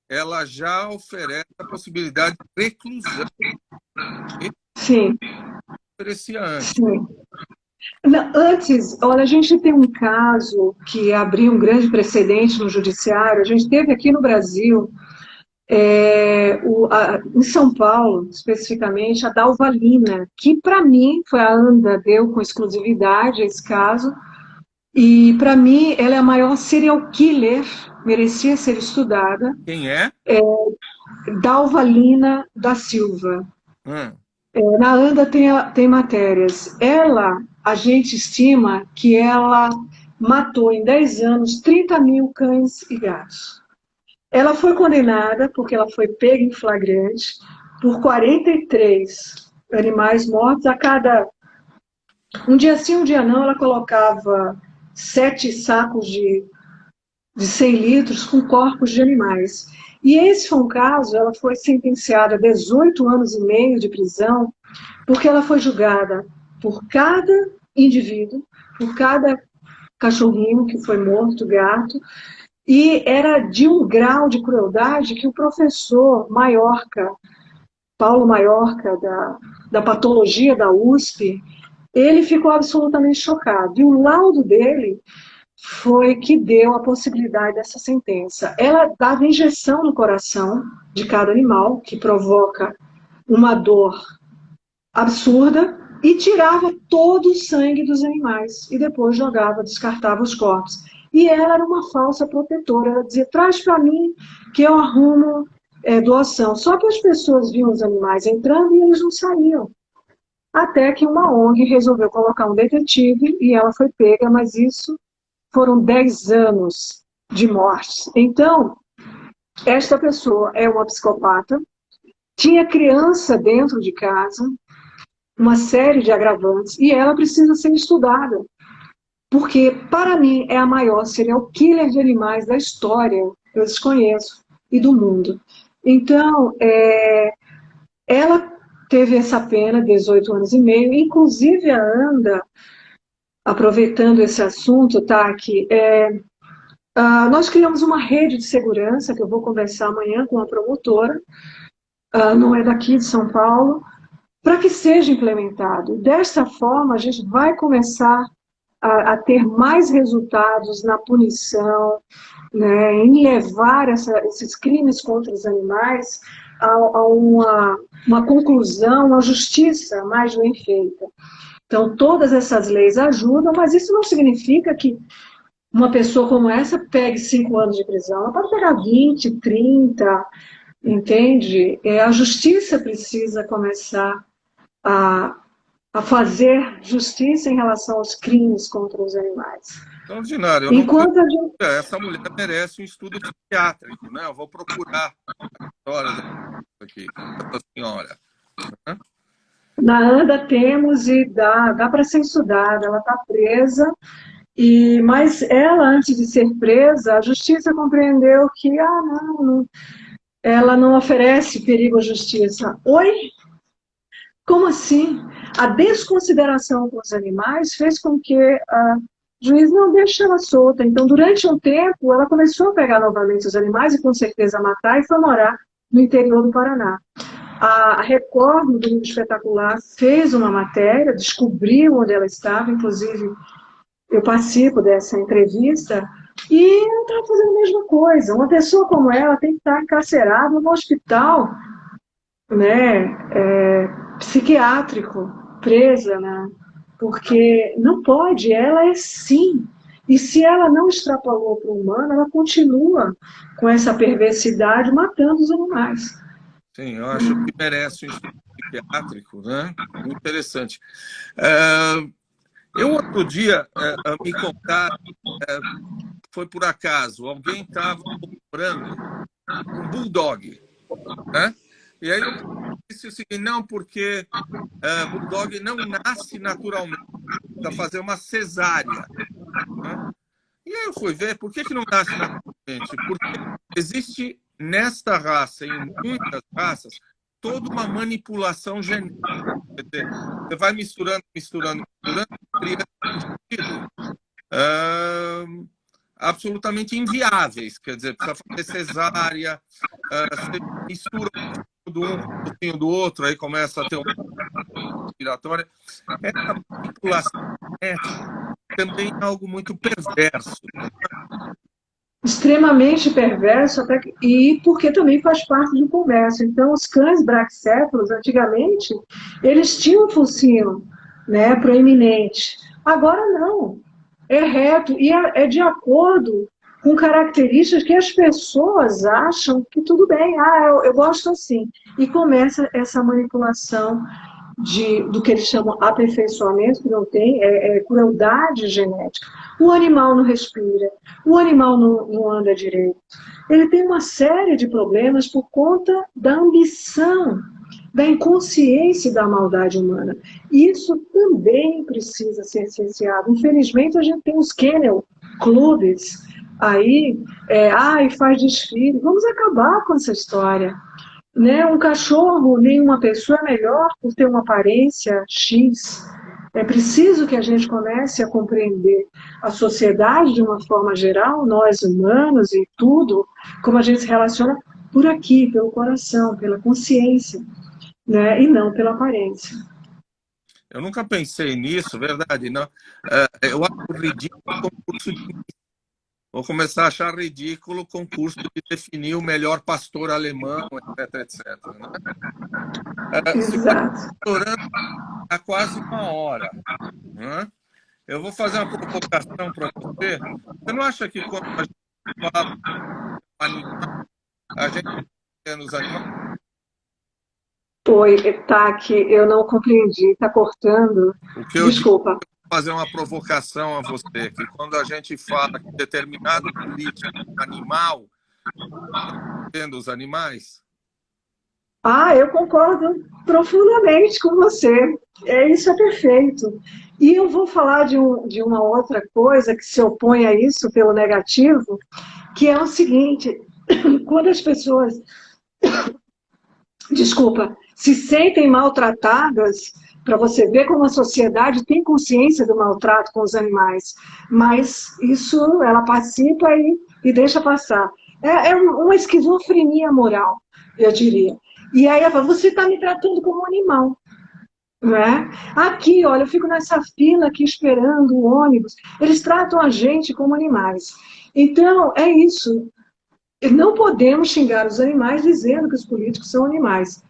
ela já oferece a possibilidade de reclusão. Sim. Oferecia antes. Sim. Não, antes, olha, a gente tem um caso que abriu um grande precedente no judiciário. A gente teve aqui no Brasil, em São Paulo, especificamente, a Dalvalina, que para mim, foi a ANDA, deu com exclusividade esse caso, e para mim ela é a maior serial killer, merecia ser estudada. Quem é? Dalvalina da Silva. Na ANDA tem matérias. A gente estima que ela matou em 10 anos 30 mil cães e gatos. Ela foi condenada, porque ela foi pega em flagrante, por 43 animais mortos. A cada um dia sim, um dia não, ela colocava 7 sacos de 100 litros com corpos de animais. E esse foi um caso, ela foi sentenciada a 18 anos e meio de prisão, porque ela foi julgada por cada indivíduo, por cada cachorrinho que foi morto, gato, e era de um grau de crueldade que o professor Maiorca, Paulo Maiorca, da patologia da USP, ele ficou absolutamente chocado. E o laudo dele foi que deu a possibilidade dessa sentença. Ela dava injeção no coração de cada animal, que provoca uma dor absurda, e tirava todo o sangue dos animais, e depois jogava, descartava os corpos. E ela era uma falsa protetora, ela dizia, traz para mim que eu arrumo doação. Só que as pessoas viam os animais entrando e eles não saíam. Até que uma ONG resolveu colocar um detetive e ela foi pega, mas isso foram 10 anos de morte. Então, esta pessoa é uma psicopata, tinha criança dentro de casa, uma série de agravantes, e ela precisa ser estudada, porque, para mim, é a maior serial killer de animais da história, eu desconheço, e do mundo. Então, ela teve essa pena, 18 anos e meio, inclusive a ANDA, aproveitando esse assunto, tá aqui, nós criamos uma rede de segurança, que eu vou conversar amanhã com a promotora, não é daqui de São Paulo, para que seja implementado. Desta forma, a gente vai começar a ter mais resultados na punição, né, em levar esses crimes contra os animais a uma conclusão, uma justiça mais bem feita. Então, todas essas leis ajudam, mas isso não significa que uma pessoa como essa pegue 5 anos de prisão. Ela pode pegar 20, 30, entende? A justiça precisa começar a, a fazer justiça em relação aos crimes contra os animais. Extraordinário. Eu não Enquanto a gente... Essa mulher merece um estudo psiquiátrico, né? Eu vou procurar a história aqui, dessa senhora. Né? Na ANDA temos e dá para ser estudada. Ela está presa, mas ela, antes de ser presa, a justiça compreendeu que ela não oferece perigo à justiça. Oi? Como assim? A desconsideração com os animais fez com que o juiz não deixe ela solta. Então, durante um tempo, ela começou a pegar novamente os animais e, com certeza, matar e foi morar no interior do Paraná. A Record, no Domingo Espetacular, fez uma matéria, descobriu onde ela estava, inclusive eu participo dessa entrevista, e ela estava fazendo a mesma coisa. Uma pessoa como ela tem que estar encarcerada no hospital, né, psiquiátrico, presa, né, porque não pode, ela é sim. E se ela não extrapolou para o humano, ela continua com essa perversidade, matando os animais. Sim, eu acho que merece um estudo psiquiátrico, né? Muito interessante. Eu, outro dia, me contaram, foi por acaso, alguém estava comprando um bulldog, né? E aí eu disse o seguinte, não, porque bulldog não nasce naturalmente, precisa fazer uma cesárea. Né? E aí eu fui ver, por que não nasce naturalmente? Porque existe nesta raça, em muitas raças, toda uma manipulação genética. Quer dizer, você vai misturando, cria absolutamente inviáveis. Quer dizer, precisa fazer cesárea, você mistura um pouquinho do outro, aí começa a ter uma respiratória. Essa manipulação genética também é algo muito perverso. Extremamente perverso, e porque também faz parte do comércio. Então, os cães braquicéfalos, antigamente, eles tinham um focinho, né, proeminente. Agora não. É reto e é de acordo com características que as pessoas acham que tudo bem, eu gosto assim. E começa essa manipulação do que eles chamam aperfeiçoamento, que não tem, crueldade genética. O animal não respira, o animal não anda direito. Ele tem uma série de problemas por conta da ambição, da inconsciência e da maldade humana. Isso também precisa ser cienciado. Infelizmente, a gente tem os kennel clubes aí, faz desfile. Vamos acabar com essa história. Né? Um cachorro, nem uma pessoa é melhor por ter uma aparência X. É preciso que a gente comece a compreender a sociedade de uma forma geral, nós humanos e tudo, como a gente se relaciona por aqui, pelo coração, pela consciência, né? E não pela aparência. Eu nunca pensei nisso, verdade? Não. Eu acho ridículo o concurso de... Vou começar a achar ridículo o concurso de definir o melhor pastor alemão, etc. Né? Exato. Estourando há quase 1 hora. Né? Eu vou fazer uma provocação para você. Você não acha que quando a gente fala animal, a gente tem nos animais? Oi, tá aqui, eu não compreendi, tá cortando. Desculpa. Vou fazer uma provocação a você, que quando a gente fala que determinado político animal, tendo os animais... Eu concordo profundamente com você. Isso é perfeito. E eu vou falar de uma outra coisa que se opõe a isso pelo negativo, que é o seguinte, quando as pessoas, se sentem maltratadas, para você ver como a sociedade tem consciência do maltrato com os animais, mas isso ela participa e deixa passar. É uma esquizofrenia moral, eu diria. E aí ela fala, você está me tratando como um animal. Né? Aqui, eu fico nessa fila aqui esperando o ônibus. Eles tratam a gente como animais. Então, é isso. Não podemos xingar os animais dizendo que os políticos são animais.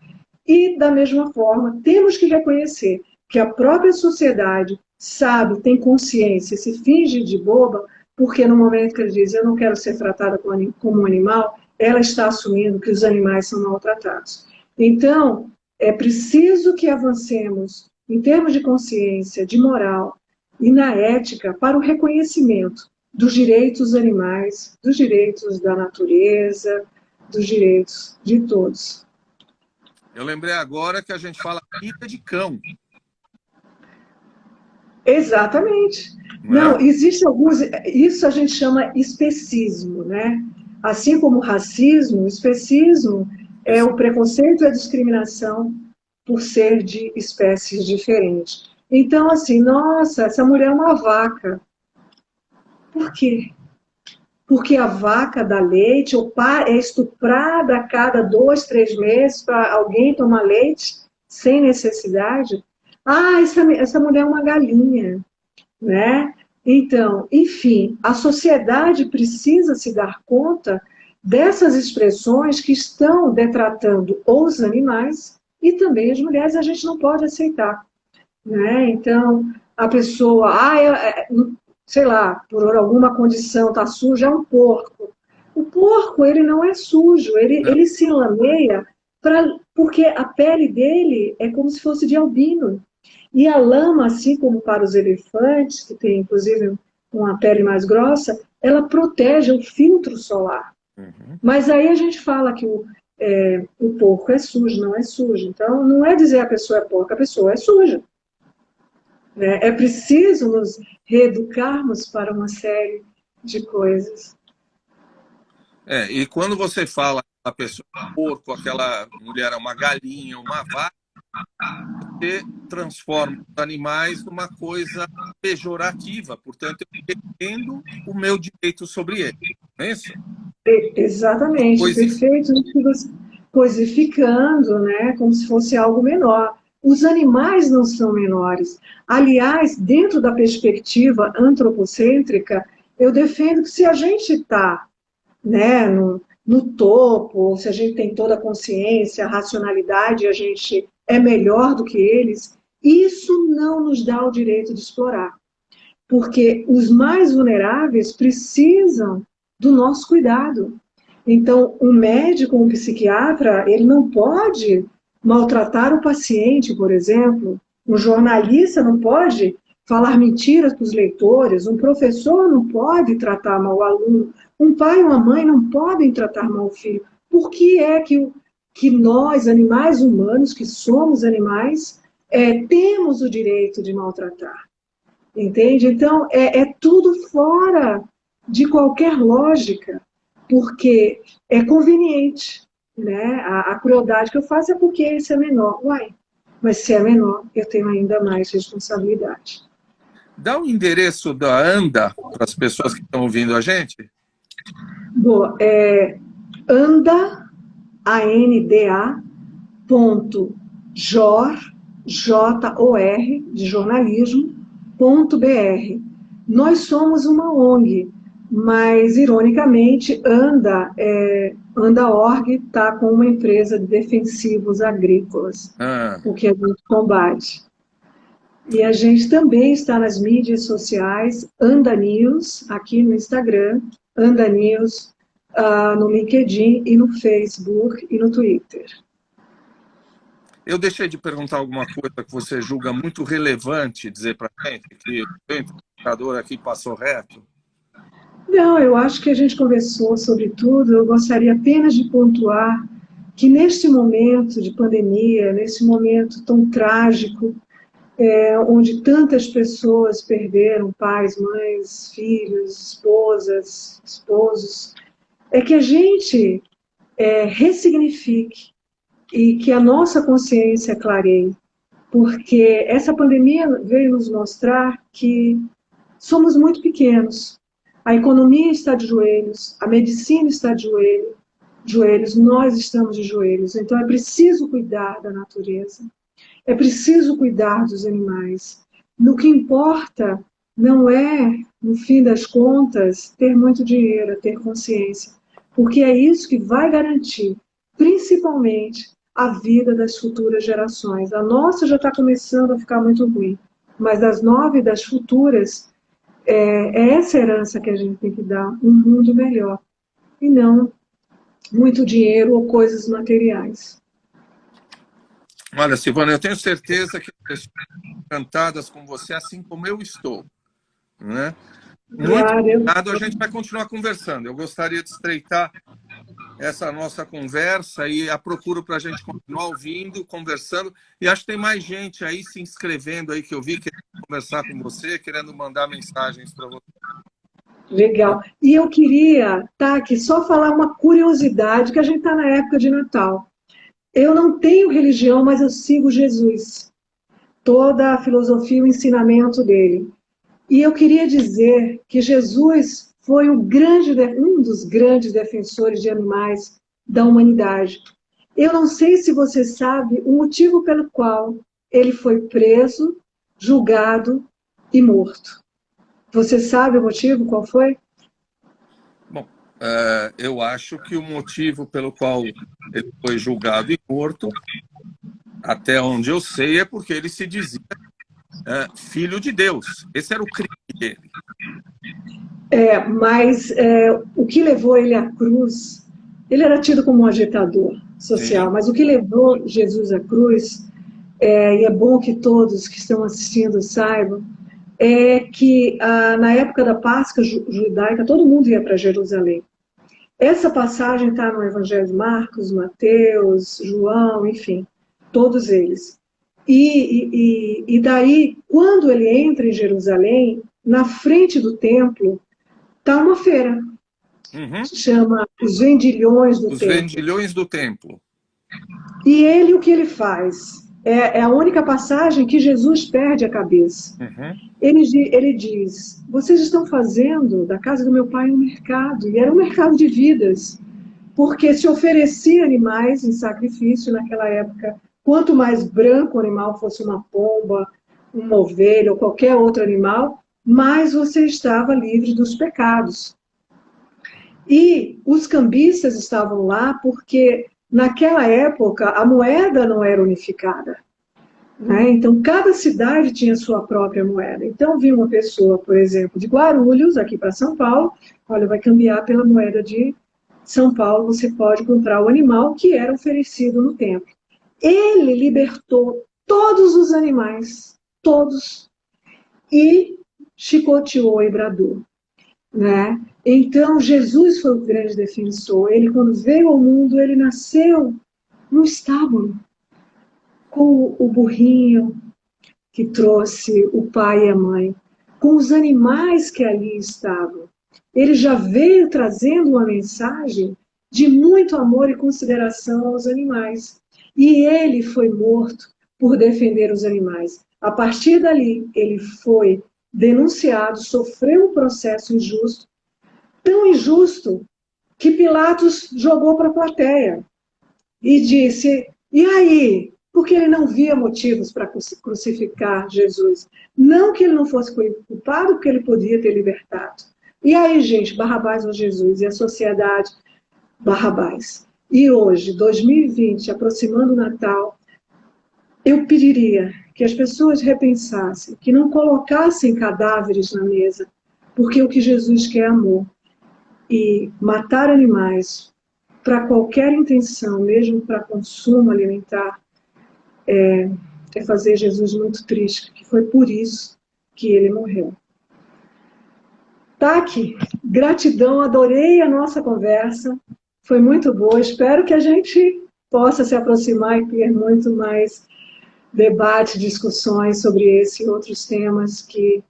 E, da mesma forma, temos que reconhecer que a própria sociedade sabe, tem consciência, se finge de boba, porque no momento que ele diz eu não quero ser tratada como um animal, ela está assumindo que os animais são maltratados. Então, é preciso que avancemos em termos de consciência, de moral e na ética para o reconhecimento dos direitos dos animais, dos direitos da natureza, dos direitos de todos. Eu lembrei agora que a gente fala vida de cão. Exatamente. Não, existe alguns. Isso a gente chama especismo, né? Assim como o racismo, o especismo é o preconceito e a discriminação por ser de espécies diferentes. Então, assim, nossa, essa mulher é uma vaca. Por quê? Porque a vaca dá leite, ou é estuprada a cada 2, 3 meses para alguém tomar leite sem necessidade. Ah, essa mulher é uma galinha, né? Então, enfim, a sociedade precisa se dar conta dessas expressões que estão detratando os animais e também as mulheres, a gente não pode aceitar, né? Então, a pessoa, sei lá, por alguma condição está suja, é um porco. O porco, ele não é sujo, ele se lameia porque a pele dele é como se fosse de albino. E a lama, assim como para os elefantes, que tem inclusive uma pele mais grossa, ela protege o filtro solar. Mas aí a gente fala que o porco é sujo, não é sujo. Então, não é dizer a pessoa é porca, a pessoa é suja. Né? É preciso nos reeducarmos para uma série de coisas. E quando você fala a pessoa é porco, aquela mulher é uma galinha, uma vaca, você transforma os animais numa coisa pejorativa. Portanto, eu defendo o meu direito sobre ele. Não é isso? Exatamente, perfeito. Coisificando, né, como se fosse algo menor. Os animais não são menores. Aliás, dentro da perspectiva antropocêntrica, eu defendo que se a gente está, né, no topo, se a gente tem toda a consciência, a racionalidade, a gente é melhor do que eles, isso não nos dá o direito de explorar. Porque os mais vulneráveis precisam do nosso cuidado. Então, um médico, um psiquiatra, ele não pode maltratar o paciente, por exemplo. Um jornalista não pode falar mentiras para os leitores. Um professor não pode tratar mal o aluno. Um pai e uma mãe não podem tratar mal o filho. Por que é que nós, animais humanos, que somos animais, temos o direito de maltratar? Entende? Então, é tudo fora de qualquer lógica, porque é conveniente. Né? A crueldade que eu faço é porque esse é menor. Uai, mas se é menor, eu tenho ainda mais responsabilidade. Dá o endereço da ANDA para as pessoas que estão ouvindo a gente. Boa, anda, ANDA, JOR, de jornalismo, .br. Nós somos uma ONG, mas, ironicamente, Anda.org está com uma empresa de defensivos agrícolas, o que a gente combate. E a gente também está nas mídias sociais, Anda News, aqui no Instagram, Anda News, no LinkedIn e no Facebook e no Twitter. Eu deixei de perguntar alguma coisa que você julga muito relevante dizer para a gente, que o entrevistador aqui passou reto? Não, eu acho que a gente conversou sobre tudo. Eu gostaria apenas de pontuar que neste momento de pandemia, nesse momento tão trágico, onde tantas pessoas perderam pais, mães, filhos, esposas, esposos, é que a gente ressignifique e que a nossa consciência clareie, porque essa pandemia veio nos mostrar que somos muito pequenos. A economia está de joelhos, a medicina está de joelhos, nós estamos de joelhos. Então é preciso cuidar da natureza, é preciso cuidar dos animais. No que importa não é, no fim das contas, ter muito dinheiro, é ter consciência. Porque é isso que vai garantir, principalmente, a vida das futuras gerações. A nossa já está começando a ficar muito ruim, mas das 9 das futuras, é essa herança que a gente tem que dar, um mundo melhor, e não muito dinheiro ou coisas materiais. Olha, Silvana, eu tenho certeza que as pessoas estão encantadas com você, assim como eu estou, né? Muito Claro, obrigado. A gente vai continuar conversando. Eu gostaria de estreitar essa nossa conversa e a procuro para a gente continuar ouvindo, conversando. E acho que tem mais gente aí se inscrevendo aí que eu vi, querendo conversar com você, querendo mandar mensagens para você. legal. E eu queria, tá, aqui só falar uma curiosidade, que a gente está na época de Natal. Eu não tenho religião, mas eu sigo Jesus. Toda a filosofia e o ensinamento dele. E eu queria dizer que Jesus foi um dos grandes defensores de animais da humanidade. Eu não sei se você sabe o motivo pelo qual ele foi preso, julgado e morto. Você sabe o motivo? Qual foi? Bom, eu acho que o motivo pelo qual ele foi julgado e morto, até onde eu sei, é porque ele se dizia filho de Deus. Esse era o crime dele. Mas o que levou ele à cruz, ele era tido como um agitador Sim. social, mas o que levou Jesus à cruz, e é bom que todos que estão assistindo saibam, é que na época da Páscoa judaica, todo mundo ia para Jerusalém. Essa passagem está no Evangelho de Marcos, Mateus, João, enfim, todos eles. E daí, quando ele entra em Jerusalém, na frente do templo, está uma feira, Uhum. se chama Os Vendilhões do Os Templo. vendilhões do templo. E ele, o que ele faz? É a única passagem que Jesus perde a cabeça. Uhum. Ele diz: vocês estão fazendo da casa do meu pai um mercado, e era um mercado de vidas, porque se oferecia animais em sacrifício naquela época. Quanto mais branco o animal fosse, uma pomba, uma ovelha ou qualquer outro animal, mais você estava livre dos pecados. E os cambistas estavam lá porque, naquela época, a moeda não era unificada. Né? Então, cada cidade tinha sua própria moeda. Então, vinha uma pessoa, por exemplo, de Guarulhos, aqui para São Paulo, olha, vai cambiar pela moeda de São Paulo, você pode comprar o animal que era oferecido no templo. Ele libertou todos os animais, todos, e chicoteou e bradou. Né? Então, Jesus foi o grande defensor. Ele, quando veio ao mundo, ele nasceu no estábulo, com o burrinho que trouxe o pai e a mãe, com os animais que ali estavam. Ele já veio trazendo uma mensagem de muito amor e consideração aos animais. E ele foi morto por defender os animais. A partir dali, ele foi denunciado, sofreu um processo injusto, tão injusto que Pilatos jogou para a plateia e disse: e aí? Porque ele não via motivos para crucificar Jesus. Não que ele não fosse culpado, porque ele podia ter libertado. E aí, gente, Barrabás ou Jesus? E a sociedade, Barrabás. E hoje, 2020, aproximando o Natal, eu pediria que as pessoas repensassem, que não colocassem cadáveres na mesa, porque o que Jesus quer é amor. E matar animais para qualquer intenção, mesmo para consumo alimentar, é fazer Jesus muito triste, que foi por isso que ele morreu. Taki, gratidão, adorei a nossa conversa, foi muito boa, espero que a gente possa se aproximar e ter muito mais debate, discussões sobre esse e outros temas que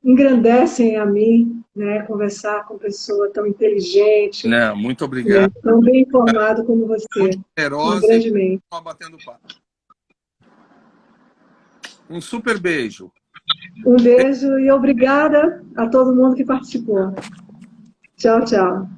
engrandecem a mim, né, conversar com pessoa tão inteligente, Não, muito né, obrigado. tão bem informado como você. Muito Uma generosa e grande mente. batendo papo. Um super beijo. Um beijo e obrigada a todo mundo que participou. Tchau, tchau.